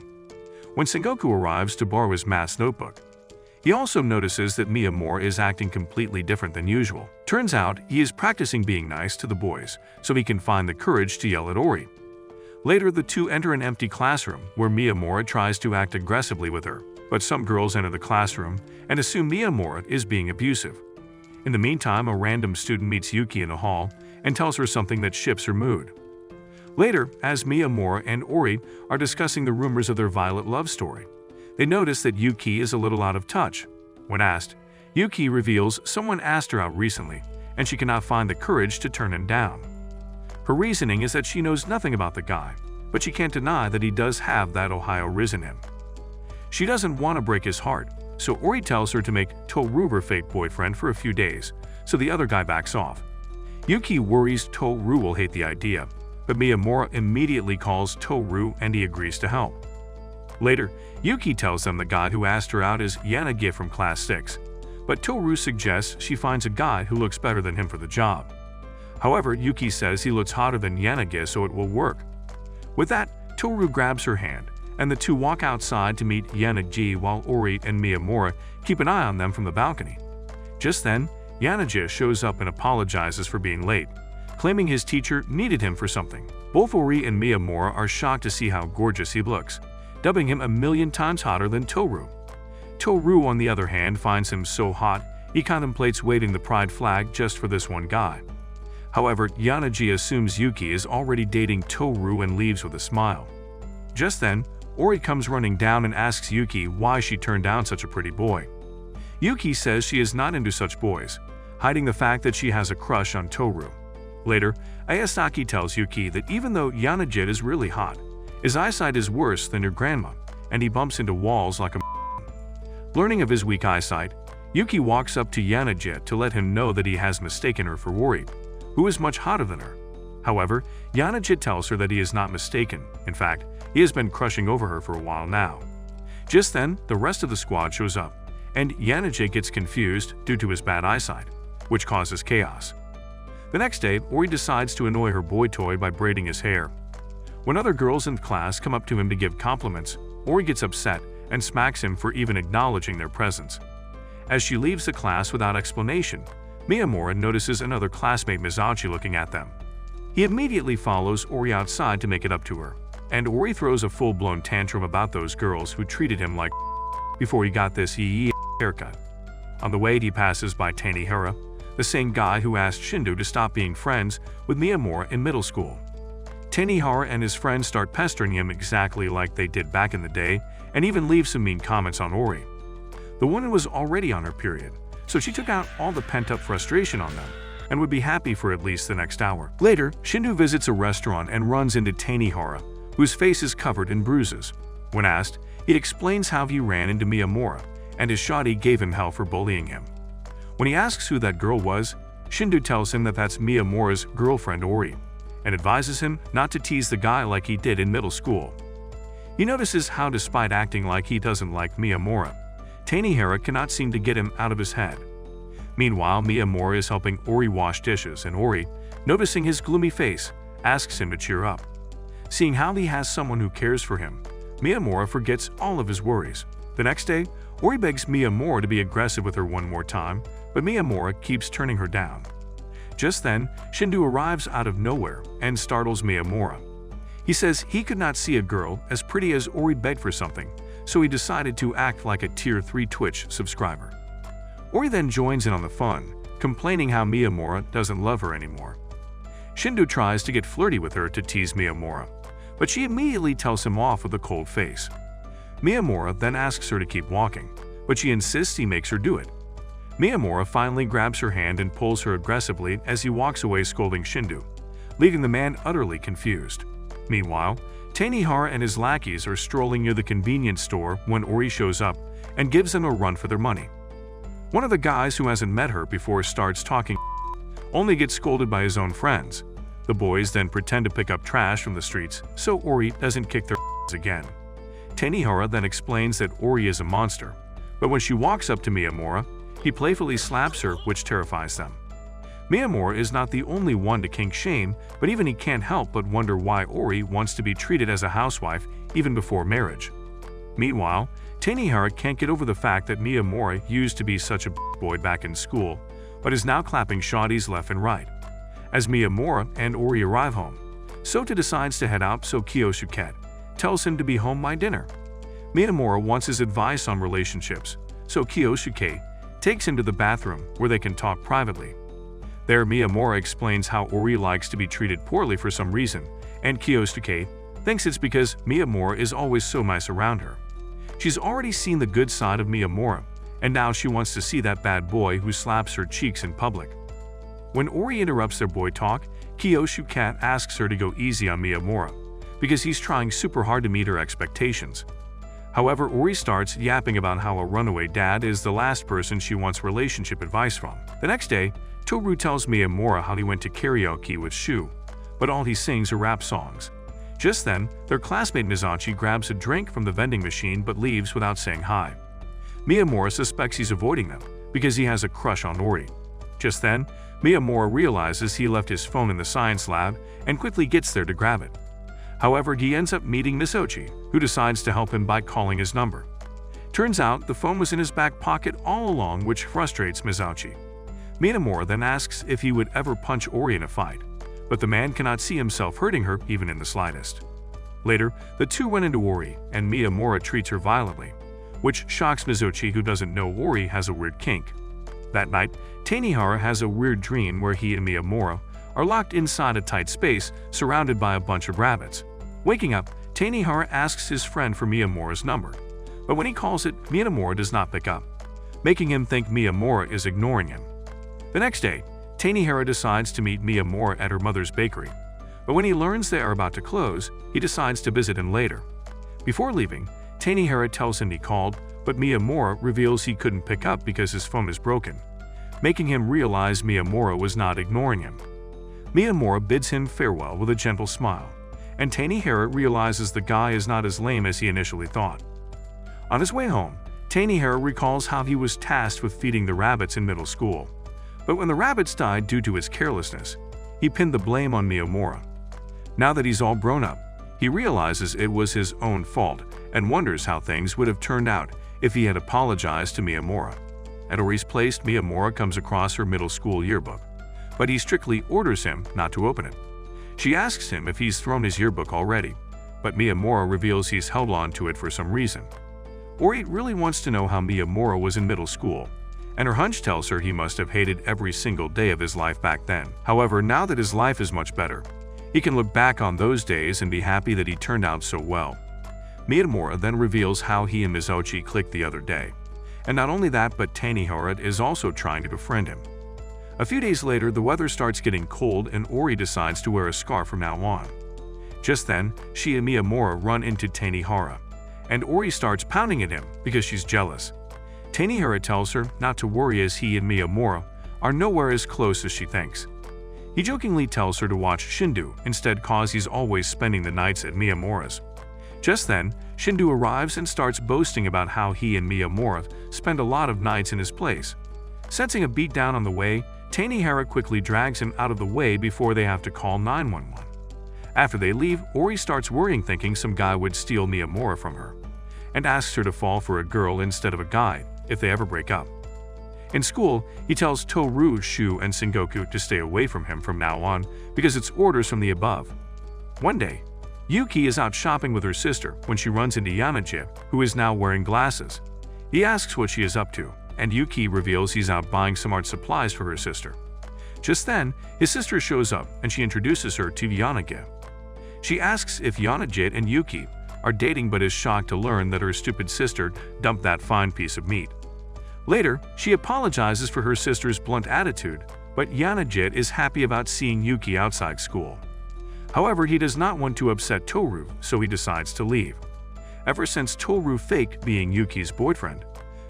When Sengoku arrives to borrow his math notebook, he also notices that Miyamura is acting completely different than usual. Turns out, he is practicing being nice to the boys so he can find the courage to yell at Ori. Later, the two enter an empty classroom where Miyamura tries to act aggressively with her, but some girls enter the classroom and assume Miyamura is being abusive. In the meantime, a random student meets Yuki in the hall and tells her something that shifts her mood. Later, as Miyamura and Ori are discussing the rumors of their violet love story, they notice that Yuki is a little out of touch. When asked, Yuki reveals someone asked her out recently, and she cannot find the courage to turn him down. Her reasoning is that she knows nothing about the guy, but she can't deny that he does have that Ohio Riz in him. She doesn't want to break his heart, so Ori tells her to make Toru her fake boyfriend for a few days, so the other guy backs off. Yuki worries Toru will hate the idea, but Miyamura immediately calls Toru and he agrees to help. Later, Yuki tells them the guy who asked her out is Yanagi from Class 6, but Toru suggests she finds a guy who looks better than him for the job. However, Yuki says he looks hotter than Yanagi, so it will work. With that, Toru grabs her hand, and the two walk outside to meet Yanagi while Ori and Miyamura keep an eye on them from the balcony. Just then, Yanagi shows up and apologizes for being late, claiming his teacher needed him for something. Both Ori and Miyamura are shocked to see how gorgeous he looks, dubbing him 1,000,000 times hotter than Toru. Toru, on the other hand, finds him so hot, he contemplates waving the pride flag just for this one guy. However, Yanaji assumes Yuki is already dating Toru and leaves with a smile. Just then, Ori comes running down and asks Yuki why she turned down such a pretty boy. Yuki says she is not into such boys, hiding the fact that she has a crush on Toru. Later, Ayasaki tells Yuki that even though Yanajit is really hot, his eyesight is worse than your grandma, and he bumps into walls like a Learning of his weak eyesight, Yuki walks up to Yanajit to let him know that he has mistaken her for Ori, who is much hotter than her. However, Yanajit tells her that he is not mistaken. In fact, he has been crushing over her for a while now. Just then, the rest of the squad shows up, and Yanajit gets confused due to his bad eyesight, which causes chaos. The next day, Ori decides to annoy her boy toy by braiding his hair. When other girls in class come up to him to give compliments, Ori gets upset and smacks him for even acknowledging their presence. As she leaves the class without explanation, Miyamura notices another classmate Mizuchi looking at them. He immediately follows Ori outside to make it up to her, and Ori throws a full-blown tantrum about those girls who treated him like before he got this haircut. On the way, he passes by Tanihara, the same guy who asked Shindu to stop being friends with Miyamura in middle school. Tanihara and his friends start pestering him exactly like they did back in the day, and even leave some mean comments on Ori. The woman was already on her period, so she took out all the pent-up frustration on them, and would be happy for at least the next hour. Later, Shindu visits a restaurant and runs into Tanihara, whose face is covered in bruises. When asked, he explains how he ran into Miyamura, and his shoddy gave him hell for bullying him. When he asks who that girl was, Shindu tells him that that's Miyamura's girlfriend Ori, and advises him not to tease the guy like he did in middle school. He notices how, despite acting like he doesn't like Miyamura, Tanihara cannot seem to get him out of his head. Meanwhile, Miyamura is helping Ori wash dishes, and Ori, noticing his gloomy face, asks him to cheer up. Seeing how he has someone who cares for him, Miyamura forgets all of his worries. The next day, Ori begs Miyamura to be aggressive with her one more time, but Miyamura keeps turning her down. Just then, Shindu arrives out of nowhere and startles Miyamura. He says he could not see a girl as pretty as Ori begged for something, so he decided to act like a Tier 3 Twitch subscriber. Ori then joins in on the fun, complaining how Miyamura doesn't love her anymore. Shindu tries to get flirty with her to tease Miyamura, but she immediately tells him off with a cold face. Miyamura then asks her to keep walking, but she insists he makes her do it. Miyamura finally grabs her hand and pulls her aggressively as he walks away scolding Shindu, leaving the man utterly confused. Meanwhile, Tanihara and his lackeys are strolling near the convenience store when Ori shows up and gives them a run for their money. One of the guys who hasn't met her before starts talking, only gets scolded by his own friends. The boys then pretend to pick up trash from the streets so Ori doesn't kick their again. Tanihara then explains that Ori is a monster, but when she walks up to Miyamura, he playfully slaps her, which terrifies them. Miyamura is not the only one to kink shame, but even he can't help but wonder why Ori wants to be treated as a housewife even before marriage. Meanwhile, Tanihara can't get over the fact that Miyamura used to be such a boy back in school, but is now clapping shawties left and right. As Miyamura and Ori arrive home, Sota decides to head out, so Kyosuke tells him to be home by dinner. Miyamura wants his advice on relationships, so Kyosuke takes him to the bathroom where they can talk privately. There, Miyamura explains how Ori likes to be treated poorly for some reason, and Kyosuke thinks it's because Miyamura is always so nice around her. She's already seen the good side of Miyamura, and now she wants to see that bad boy who slaps her cheeks in public. When Ori interrupts their boy talk, Kyosuke asks her to go easy on Miyamura, because he's trying super hard to meet her expectations. However, Ori starts yapping about how a runaway dad is the last person she wants relationship advice from. The next day, Toru tells Miyamura how he went to karaoke with Shu, but all he sings are rap songs. Just then, their classmate Mizuchi grabs a drink from the vending machine but leaves without saying hi. Miyamura suspects he's avoiding them because he has a crush on Ori. Just then, Miyamura realizes he left his phone in the science lab and quickly gets there to grab it. However, he ends up meeting Mizuchi, who decides to help him by calling his number. Turns out the phone was in his back pocket all along, which frustrates Mizuchi. Miyamura then asks if he would ever punch Ori in a fight, but the man cannot see himself hurting her even in the slightest. Later, the two run into Ori, and Miyamura treats her violently, which shocks Mizuchi, who doesn't know Ori has a weird kink. That night, Tanihara has a weird dream where he and Miyamura are locked inside a tight space surrounded by a bunch of rabbits. Waking up, Tanihara asks his friend for Miyamura's number, but when he calls it, Miyamura does not pick up, making him think Miyamura is ignoring him. The next day, Tanihara decides to meet Miyamura at her mother's bakery, but when he learns they are about to close, he decides to visit him later. Before leaving, Tanihara tells him he called, but Miyamura reveals he couldn't pick up because his phone is broken, making him realize Miyamura was not ignoring him. Miyamura bids him farewell with a gentle smile, and Tanihara realizes the guy is not as lame as he initially thought. On his way home, Tanihara recalls how he was tasked with feeding the rabbits in middle school, but when the rabbits died due to his carelessness, he pinned the blame on Miyamura. Now that he's all grown up, he realizes it was his own fault and wonders how things would have turned out if he had apologized to Miyamura. At Ori's place, Miyamura comes across her middle school yearbook, but he strictly orders him not to open it. She asks him if he's thrown his yearbook already, but Miyamura reveals he's held on to it for some reason. Ori really wants to know how Miyamura was in middle school, and her hunch tells her he must have hated every single day of his life back then. However, now that his life is much better, he can look back on those days and be happy that he turned out so well. Miyamura then reveals how he and Mizochi clicked the other day. And not only that, but Tanihara is also trying to befriend him. A few days later, the weather starts getting cold and Ori decides to wear a scarf from now on. Just then, she and Miyamura run into Tanihara, and Ori starts pounding at him because she's jealous. Tanihara tells her not to worry as he and Miyamura are nowhere as close as she thinks. He jokingly tells her to watch Shindu instead cause he's always spending the nights at Miyamura's. Just then, Shindu arrives and starts boasting about how he and Miyamura spend a lot of nights in his place. Sensing a beatdown on the way, Tanihara quickly drags him out of the way before they have to call 911. After they leave, Ori starts worrying thinking some guy would steal Miyamura from her, and asks her to fall for a girl instead of a guy if they ever break up. In school, he tells Toru, Shu, and Sengoku to stay away from him from now on because it's orders from the above. One day, Yuki is out shopping with her sister when she runs into Yanajit, who is now wearing glasses. He asks what she is up to, and Yuki reveals he's out buying some art supplies for her sister. Just then, his sister shows up and she introduces her to Yanajit. She asks if Yanajit and Yuki are dating but is shocked to learn that her stupid sister dumped that fine piece of meat. Later, she apologizes for her sister's blunt attitude, but Yanajit is happy about seeing Yuki outside school. However, he does not want to upset Toru, so he decides to leave. Ever since Toru faked being Yuki's boyfriend,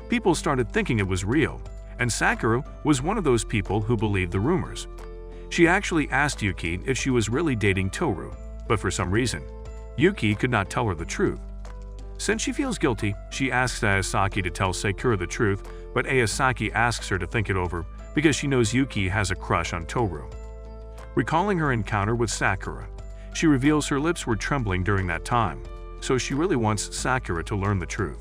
people started thinking it was real, and Sakura was one of those people who believed the rumors. She actually asked Yuki if she was really dating Toru, but for some reason, Yuki could not tell her the truth. Since she feels guilty, she asks Ayasaki to tell Sakura the truth, but Ayasaki asks her to think it over because she knows Yuki has a crush on Toru. Recalling her encounter with Sakura, she reveals her lips were trembling during that time, so she really wants Sakura to learn the truth.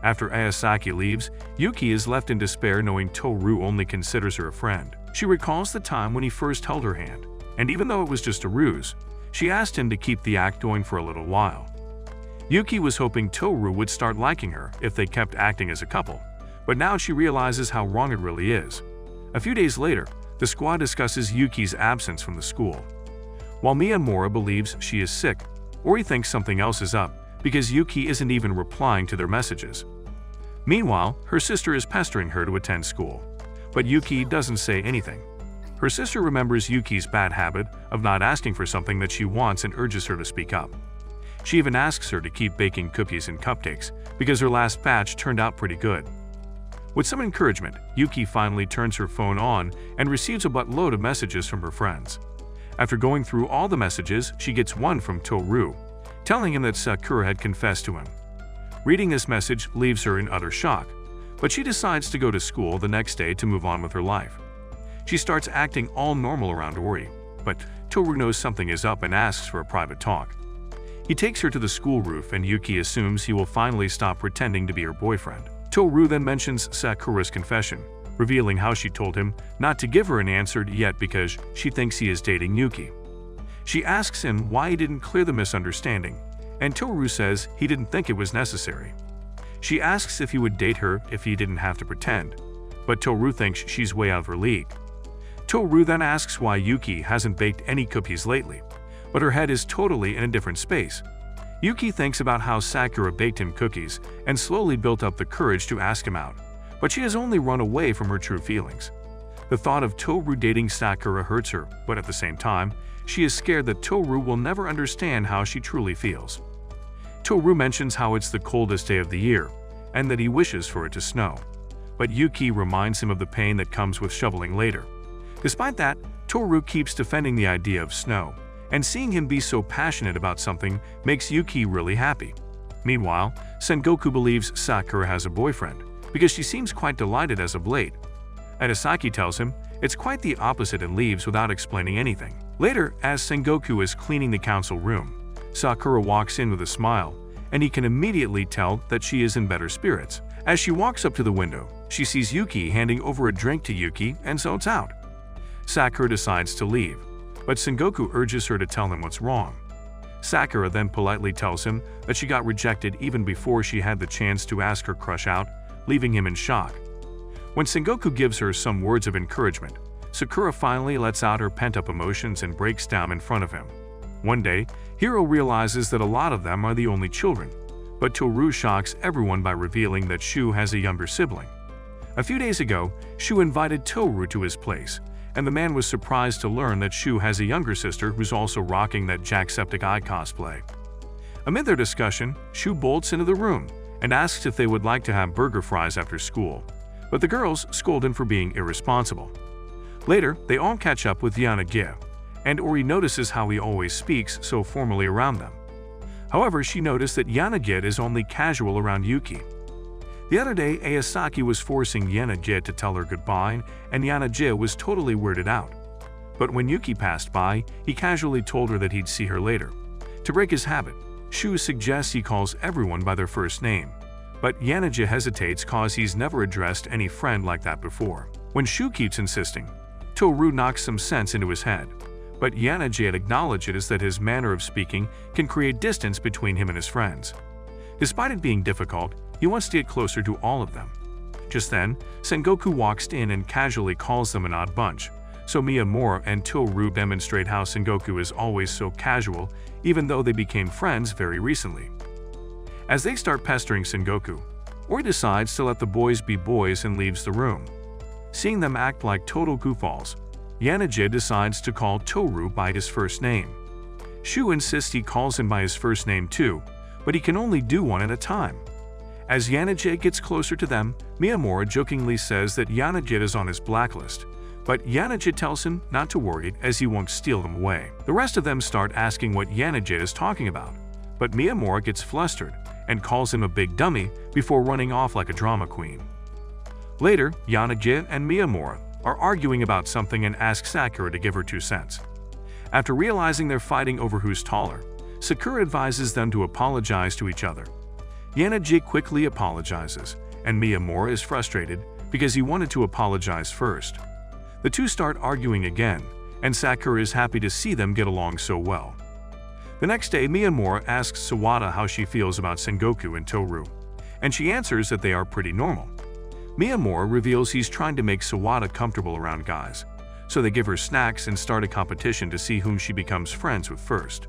After Ayasaki leaves, Yuki is left in despair knowing Toru only considers her a friend. She recalls the time when he first held her hand, and even though it was just a ruse, she asked him to keep the act going for a little while. Yuki was hoping Toru would start liking her if they kept acting as a couple, but now she realizes how wrong it really is. A few days later, the squad discusses Yuki's absence from the school. While Miyamura believes she is sick, Ori thinks something else is up because Yuki isn't even replying to their messages. Meanwhile, her sister is pestering her to attend school, but Yuki doesn't say anything. Her sister remembers Yuki's bad habit of not asking for something that she wants and urges her to speak up. She even asks her to keep baking cookies and cupcakes because her last batch turned out pretty good. With some encouragement, Yuki finally turns her phone on and receives a buttload of messages from her friends. After going through all the messages, she gets one from Toru, telling him that Sakura had confessed to him. Reading this message leaves her in utter shock, but she decides to go to school the next day to move on with her life. She starts acting all normal around Ori, but Toru knows something is up and asks for a private talk. He takes her to the school roof and Yuki assumes he will finally stop pretending to be her boyfriend. Toru then mentions Sakura's confession, revealing how she told him not to give her an answer yet because she thinks he is dating Yuki. She asks him why he didn't clear the misunderstanding, and Toru says he didn't think it was necessary. She asks if he would date her if he didn't have to pretend, but Toru thinks she's way out of her league. Toru then asks why Yuki hasn't baked any cookies lately, but her head is totally in a different space. Yuki thinks about how Sakura baked him cookies and slowly built up the courage to ask him out, but she has only run away from her true feelings. The thought of Toru dating Sakura hurts her, but at the same time, she is scared that Toru will never understand how she truly feels. Toru mentions how it's the coldest day of the year, and that he wishes for it to snow. But Yuki reminds him of the pain that comes with shoveling later. Despite that, Toru keeps defending the idea of snow, and seeing him be so passionate about something makes Yuki really happy. Meanwhile, Sengoku believes Sakura has a boyfriend, because she seems quite delighted as of late. Anisaki tells him it's quite the opposite and leaves without explaining anything. Later, as Sengoku is cleaning the council room, Sakura walks in with a smile, and he can immediately tell that she is in better spirits. As she walks up to the window, she sees Yuki handing over a drink to Yuki, and so it's out. Sakura decides to leave, but Sengoku urges her to tell him what's wrong. Sakura then politely tells him that she got rejected even before she had the chance to ask her crush out, leaving him in shock. When Sengoku gives her some words of encouragement, Sakura finally lets out her pent-up emotions and breaks down in front of him. One day, Hiro realizes that a lot of them are the only children, but Toru shocks everyone by revealing that Shu has a younger sibling. A few days ago, Shu invited Toru to his place, and the man was surprised to learn that Shu has a younger sister who's also rocking that Jacksepticeye cosplay. Amid their discussion, Shu bolts into the room and asks if they would like to have burger fries after school, but the girls scold him for being irresponsible. Later, they all catch up with Yanagi, and Ori notices how he always speaks so formally around them. However, she noticed that Yanagi is only casual around Yuki. The other day, Aosaki was forcing Yanagi to tell her goodbye, and Yanagi was totally weirded out. But when Yuki passed by, he casually told her that he'd see her later. To break his habit, Shu suggests he calls everyone by their first name, but Yanagi hesitates cause he's never addressed any friend like that before. When Shu keeps insisting, Toru knocks some sense into his head, but Yanagi acknowledges that his manner of speaking can create distance between him and his friends. Despite it being difficult, he wants to get closer to all of them. Just then, Sengoku walks in and casually calls them an odd bunch, so Miyamura and Toru demonstrate how Sengoku is always so casual even though they became friends very recently. As they start pestering Sengoku, Ori decides to let the boys be boys and leaves the room. Seeing them act like total goofballs, Yanagi decides to call Toru by his first name. Shu insists he calls him by his first name too, but he can only do one at a time. As Yanagi gets closer to them, Miyamura jokingly says that Yanagi is on his blacklist, but Yanagi tells him not to worry as he won't steal them away. The rest of them start asking what Yanagi is talking about, but Miyamura gets flustered and calls him a big dummy before running off like a drama queen. Later, Yanagi and Miyamura are arguing about something and ask Sakura to give her 2 cents. After realizing they're fighting over who's taller, Sakura advises them to apologize to each other. Yanagi quickly apologizes, and Miyamura is frustrated because he wanted to apologize first. The two start arguing again, and Sakura is happy to see them get along so well. The next day, Miyamura asks Sawada how she feels about Sengoku and Toru, and she answers that they are pretty normal. Miyamura reveals he's trying to make Sawada comfortable around guys, so they give her snacks and start a competition to see whom she becomes friends with first.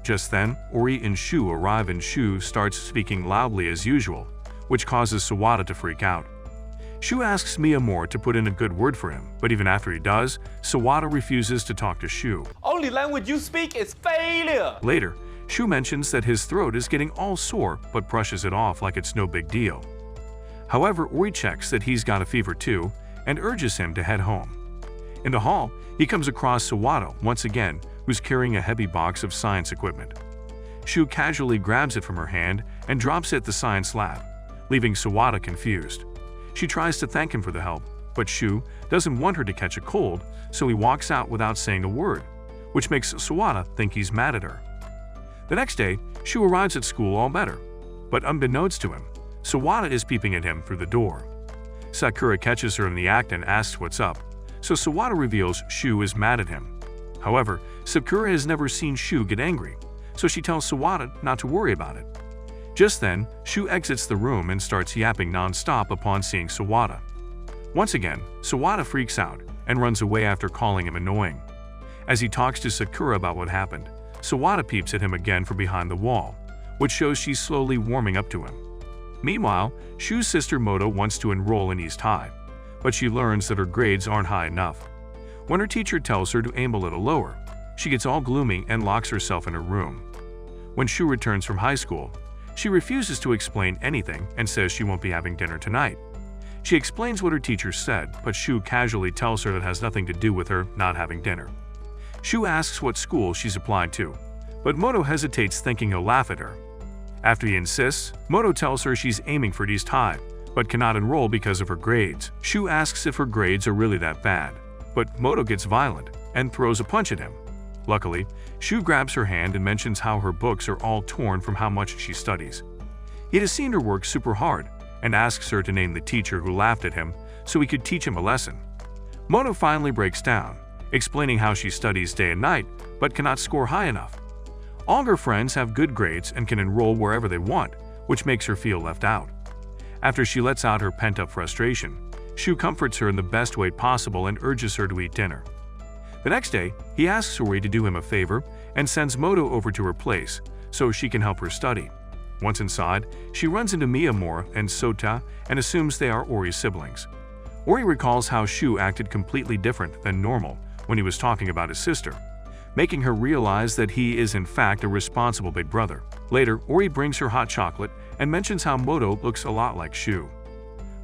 Just then, Ori and Shu arrive and Shu starts speaking loudly as usual, which causes Sawada to freak out. Shu asks Miyamura to put in a good word for him, but even after he does, Sawada refuses to talk to Shu. Only language you speak is failure! Later, Shu mentions that his throat is getting all sore but brushes it off like it's no big deal. However, Ori checks that he's got a fever too and urges him to head home. In the hall, he comes across Sawada once again, who's carrying a heavy box of science equipment. Shu casually grabs it from her hand and drops it at the science lab, leaving Sawada confused. She tries to thank him for the help, but Shu doesn't want her to catch a cold, so he walks out without saying a word, which makes Sawada think he's mad at her. The next day, Shu arrives at school all better, but unbeknownst to him, Sawada is peeping at him through the door. Sakura catches her in the act and asks what's up, so Sawada reveals Shu is mad at him. However, Sakura has never seen Shu get angry, so she tells Sawada not to worry about it. Just then, Shu exits the room and starts yapping non-stop upon seeing Sawada. Once again, Sawada freaks out, and runs away after calling him annoying. As he talks to Sakura about what happened, Sawada peeps at him again from behind the wall, which shows she's slowly warming up to him. Meanwhile, Shu's sister Moto wants to enroll in East High, but she learns that her grades aren't high enough. When her teacher tells her to aim a little lower, she gets all gloomy and locks herself in her room. When Shu returns from high school, she refuses to explain anything and says she won't be having dinner tonight. She explains what her teacher said, but Shu casually tells her that has nothing to do with her not having dinner. Shu asks what school she's applied to, but Moto hesitates, thinking he'll laugh at her. After he insists, Moto tells her she's aiming for East High, but cannot enroll because of her grades. Shu asks if her grades are really that bad, but Moto gets violent and throws a punch at him. Luckily, Shu grabs her hand and mentions how her books are all torn from how much she studies. He has seen her work super hard and asks her to name the teacher who laughed at him so he could teach him a lesson. Moto finally breaks down, explaining how she studies day and night but cannot score high enough. All her friends have good grades and can enroll wherever they want, which makes her feel left out. After she lets out her pent-up frustration, Shu comforts her in the best way possible and urges her to eat dinner. The next day, he asks Ori to do him a favor and sends Moto over to her place so she can help her study. Once inside, she runs into Miyamura and Sota and assumes they are Ori's siblings. Ori recalls how Shu acted completely different than normal when he was talking about his sister, making her realize that he is in fact a responsible big brother. Later, Ori brings her hot chocolate and mentions how Moto looks a lot like Shu.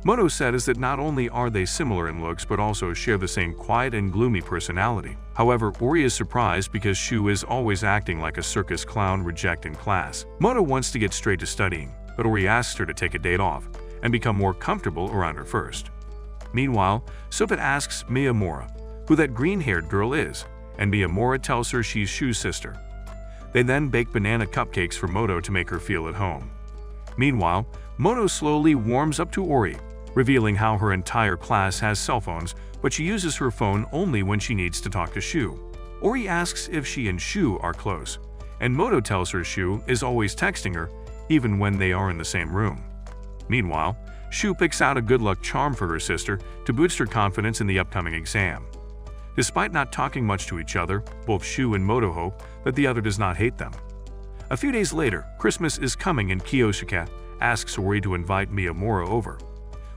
Moto says that not only are they similar in looks but also share the same quiet and gloomy personality. However, Ori is surprised because Shu is always acting like a circus clown reject in class. Moto wants to get straight to studying, but Ori asks her to take a date off and become more comfortable around her first. Meanwhile, Sopet asks Miyamura who that green-haired girl is, and Miyamura tells her she's Shu's sister. They then bake banana cupcakes for Moto to make her feel at home. Meanwhile, Moto slowly warms up to Ori, revealing how her entire class has cell phones, but she uses her phone only when she needs to talk to Shu. Ori asks if she and Shu are close, and Moto tells her Shu is always texting her, even when they are in the same room. Meanwhile, Shu picks out a good luck charm for her sister to boost her confidence in the upcoming exam. Despite not talking much to each other, both Shu and Moto hope that the other does not hate them. A few days later, Christmas is coming and Kiyoshika asks Ori to invite Miyamura over.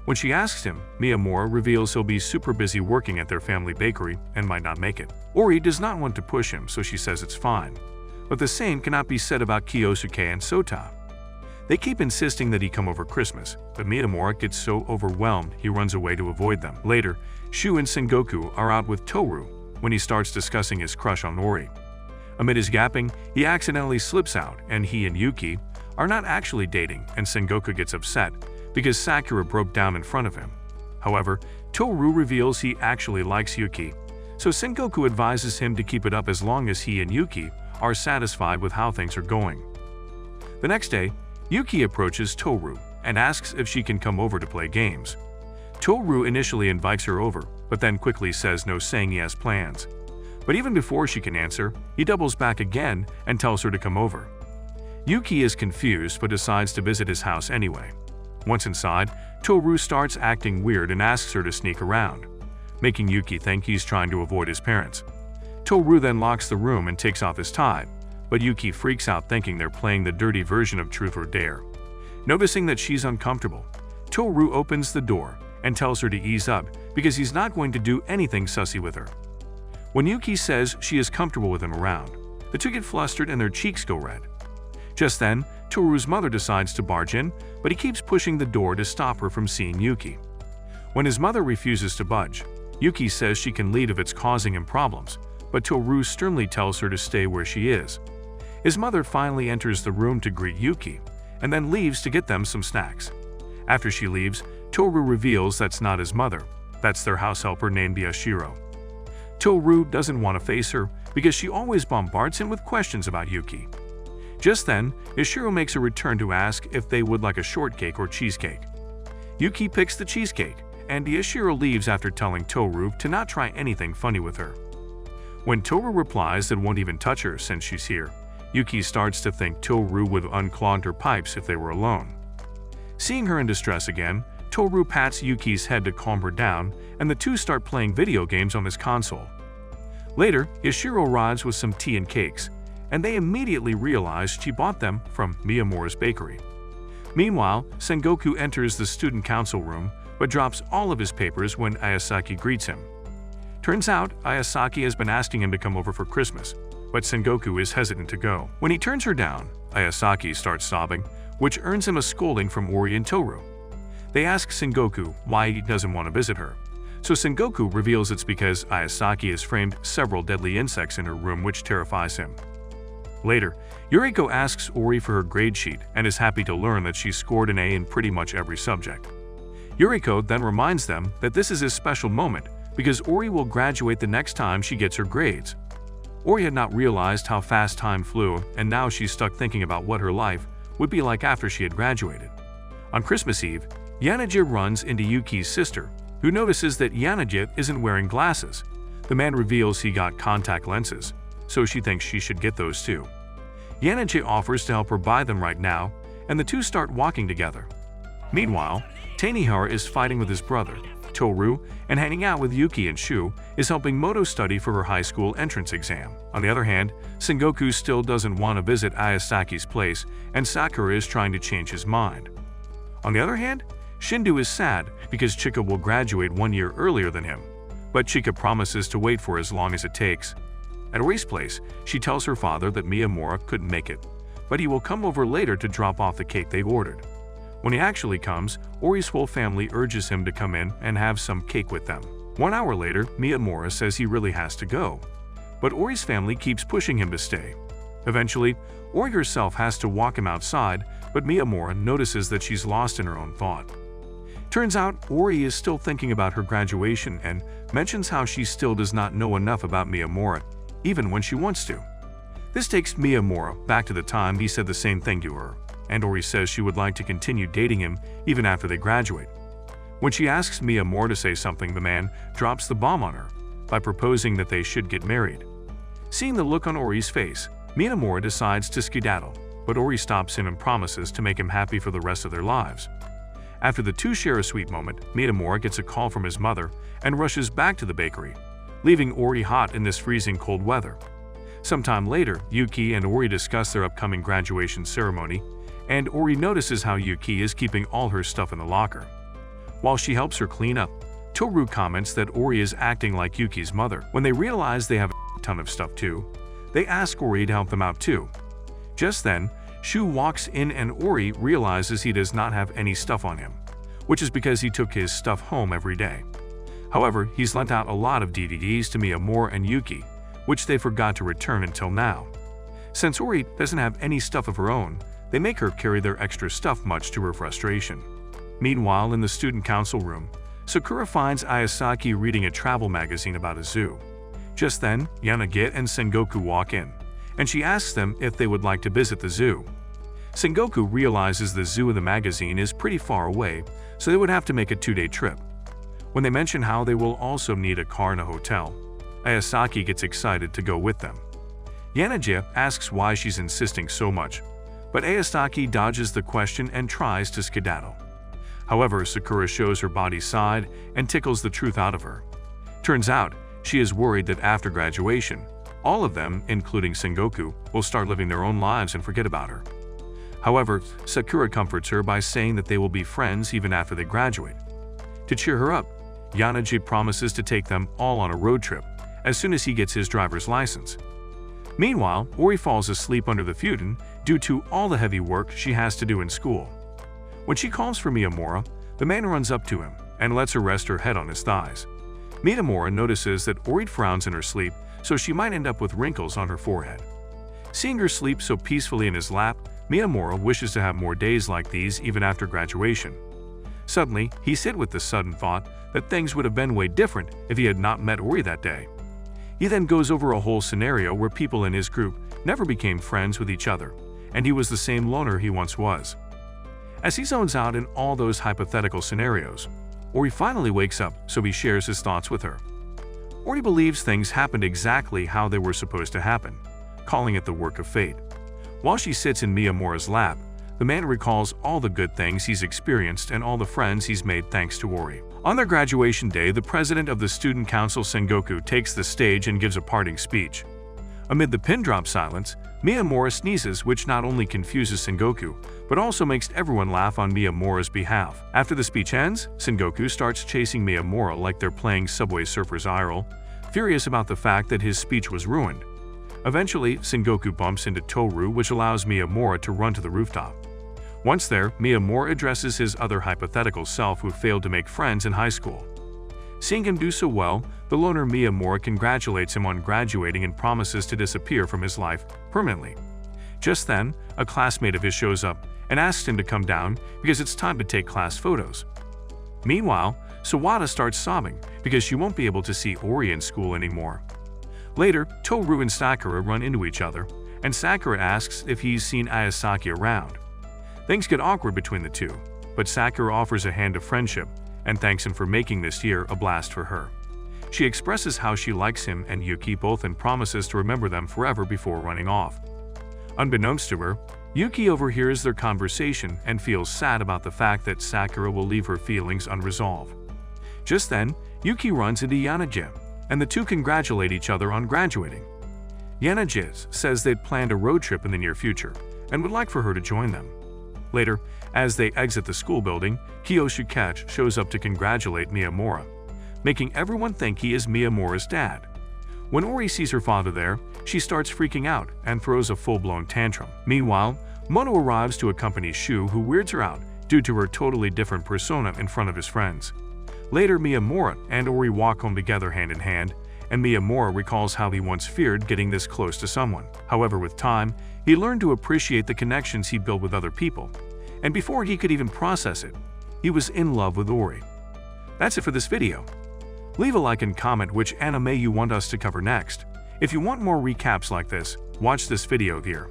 When she asks him, Miyamura reveals he'll be super busy working at their family bakery and might not make it. Ori does not want to push him, so she says it's fine. But the same cannot be said about Kiyosuke and Sota. They keep insisting that he come over Christmas, but Miyamura gets so overwhelmed he runs away to avoid them. Later, Shu and Sengoku are out with Toru when he starts discussing his crush on Ori. Amid his gapping, he accidentally slips out and he and Yuki are not actually dating, and Sengoku gets upset because Sakura broke down in front of him. However, Toru reveals he actually likes Yuki, so Sengoku advises him to keep it up as long as he and Yuki are satisfied with how things are going. The next day, Yuki approaches Toru and asks if she can come over to play games. Toru initially invites her over, but then quickly says no, saying he has plans. But even before she can answer, he doubles back again and tells her to come over. Yuki is confused but decides to visit his house anyway. Once inside, Toru starts acting weird and asks her to sneak around, making Yuki think he's trying to avoid his parents. Toru then locks the room and takes off his tie, but Yuki freaks out thinking they're playing the dirty version of Truth or Dare. Noticing that she's uncomfortable, Toru opens the door and tells her to ease up because he's not going to do anything sussy with her. When Yuki says she is comfortable with him around, the two get flustered and their cheeks go red. Just then, Toru's mother decides to barge in, but he keeps pushing the door to stop her from seeing Yuki. When his mother refuses to budge, Yuki says she can leave if it's causing him problems, but Toru sternly tells her to stay where she is. His mother finally enters the room to greet Yuki, and then leaves to get them some snacks. After she leaves, Toru reveals that's not his mother, that's their house helper named Yashiro. Toru doesn't want to face her because she always bombards him with questions about Yuki. Just then, Yashiro makes a return to ask if they would like a shortcake or cheesecake. Yuki picks the cheesecake, and Yashiro leaves after telling Toru to not try anything funny with her. When Toru replies that won't even touch her since she's here, Yuki starts to think Toru would unclog her pipes if they were alone. Seeing her in distress again, Toru pats Yuki's head to calm her down, and the two start playing video games on his console. Later, Yashiro arrives with some tea and cakes, and they immediately realize she bought them from Miyamura's bakery. Meanwhile, Sengoku enters the student council room but drops all of his papers when Ayasaki greets him. Turns out, Ayasaki has been asking him to come over for Christmas, but Sengoku is hesitant to go. When he turns her down, Ayasaki starts sobbing, which earns him a scolding from Ori and Toru. They ask Sengoku why he doesn't want to visit her, so Sengoku reveals it's because Ayasaki has framed several deadly insects in her room, which terrifies him. Later, Yuriko asks Ori for her grade sheet and is happy to learn that she scored an A in pretty much every subject. Yuriko then reminds them that this is a special moment because Ori will graduate the next time she gets her grades. Ori had not realized how fast time flew, and now she's stuck thinking about what her life would be like after she had graduated. On Christmas Eve, Yanagi runs into Yuki's sister, who notices that Yanagi isn't wearing glasses. The man reveals he got contact lenses, so she thinks she should get those too. Yanagi offers to help her buy them right now, and the two start walking together. Meanwhile, Tanihara is fighting with his brother, Toru, and hanging out with Yuki, and Shu is helping Moto study for her high school entrance exam. On the other hand, Sengoku still doesn't want to visit Ayasaki's place, and Sakura is trying to change his mind. On the other hand, Shindu is sad because Chika will graduate 1 year earlier than him, but Chika promises to wait for as long as it takes. At Ori's place, she tells her father that Miyamura couldn't make it, but he will come over later to drop off the cake they ordered. When he actually comes, Ori's whole family urges him to come in and have some cake with them. 1 hour later, Miyamura says he really has to go, but Ori's family keeps pushing him to stay. Eventually, Ori herself has to walk him outside, but Miyamura notices that she's lost in her own thought. Turns out, Ori is still thinking about her graduation and mentions how she still does not know enough about Miyamura, even when she wants to. This takes Miyamura back to the time he said the same thing to her, and Ori says she would like to continue dating him even after they graduate. When she asks Miyamura to say something, the man drops the bomb on her by proposing that they should get married. Seeing the look on Ori's face, Miyamura decides to skedaddle, but Ori stops him and promises to make him happy for the rest of their lives. After the two share a sweet moment, Miyamura gets a call from his mother and rushes back to the bakery, leaving Ori hot in this freezing cold weather. Sometime later, Yuki and Ori discuss their upcoming graduation ceremony, and Ori notices how Yuki is keeping all her stuff in the locker. While she helps her clean up, Toru comments that Ori is acting like Yuki's mother. When they realize they have a ton of stuff too, they ask Ori to help them out too. Just then, Shu walks in and Ori realizes he does not have any stuff on him, which is because he took his stuff home every day. However, he's lent out a lot of DVDs to Miyamura and Yuki, which they forgot to return until now. Since Ori doesn't have any stuff of her own, they make her carry their extra stuff, much to her frustration. Meanwhile, in the student council room, Sakura finds Ayasaki reading a travel magazine about a zoo. Just then, Yanagi and Sengoku walk in, and she asks them if they would like to visit the zoo. Sengoku realizes the zoo in the magazine is pretty far away, so they would have to make a 2-day trip. When they mention how they will also need a car and a hotel, Ayasaki gets excited to go with them. Yanagi asks why she's insisting so much, but Ayasaki dodges the question and tries to skedaddle. However, Sakura shows her body side and tickles the truth out of her. Turns out, she is worried that after graduation, all of them, including Sengoku, will start living their own lives and forget about her. However, Sakura comforts her by saying that they will be friends even after they graduate. To cheer her up, Yanagi promises to take them all on a road trip as soon as he gets his driver's license. Meanwhile, Ori falls asleep under the futon due to all the heavy work she has to do in school. When she calls for Miyamura, the man runs up to him and lets her rest her head on his thighs. Miyamura notices that Ori frowns in her sleep, so she might end up with wrinkles on her forehead. Seeing her sleep so peacefully in his lap, Miyamura wishes to have more days like these even after graduation. Suddenly, he's hit with the sudden thought that things would have been way different if he had not met Ori that day. He then goes over a whole scenario where people in his group never became friends with each other, and he was the same loner he once was. As he zones out in all those hypothetical scenarios, Ori finally wakes up, so he shares his thoughts with her. Ori believes things happened exactly how they were supposed to happen, calling it the work of fate. While she sits in Miyamura's lap, The man recalls all the good things he's experienced and all the friends he's made thanks to Ori. On their graduation day, the president of the student council Sengoku takes the stage and gives a parting speech. Amid the pin-drop silence, Miyamura sneezes, which not only confuses Sengoku, but also makes everyone laugh on Miyamura's behalf. After the speech ends, Sengoku starts chasing Miyamura like they're playing Subway Surfers IRL, furious about the fact that his speech was ruined. Eventually, Sengoku bumps into Toru, which allows Miyamura to run to the rooftop. Once there, Miyamura addresses his other hypothetical self who failed to make friends in high school. Seeing him do so well, the loner Miyamura congratulates him on graduating and promises to disappear from his life permanently. Just then, a classmate of his shows up and asks him to come down because it's time to take class photos. Meanwhile, Sawada starts sobbing because she won't be able to see Ori in school anymore. Later, Toru and Sakura run into each other, and Sakura asks if he's seen Ayasaki around. Things get awkward between the two, but Sakura offers a hand of friendship and thanks him for making this year a blast for her. She expresses how she likes him and Yuki both and promises to remember them forever before running off. Unbeknownst to her, Yuki overhears their conversation and feels sad about the fact that Sakura will leave her feelings unresolved. Just then, Yuki runs into Yanajin, and the two congratulate each other on graduating. Yanajin says they'd planned a road trip in the near future and would like for her to join them. Later, as they exit the school building, Kyoshiketch shows up to congratulate Miyamura, making everyone think he is Miyamura's dad. When Ori sees her father there, she starts freaking out and throws a full-blown tantrum. Meanwhile, Mono arrives to accompany Shu, who weirds her out due to her totally different persona in front of his friends. Later, Miyamura and Ori walk home together hand in hand, and Miyamura recalls how he once feared getting this close to someone. However, with time, he learned to appreciate the connections he built with other people, and before he could even process it, he was in love with Ori. That's it for this video. Leave a like and comment which anime you want us to cover next. If you want more recaps like this, watch this video here.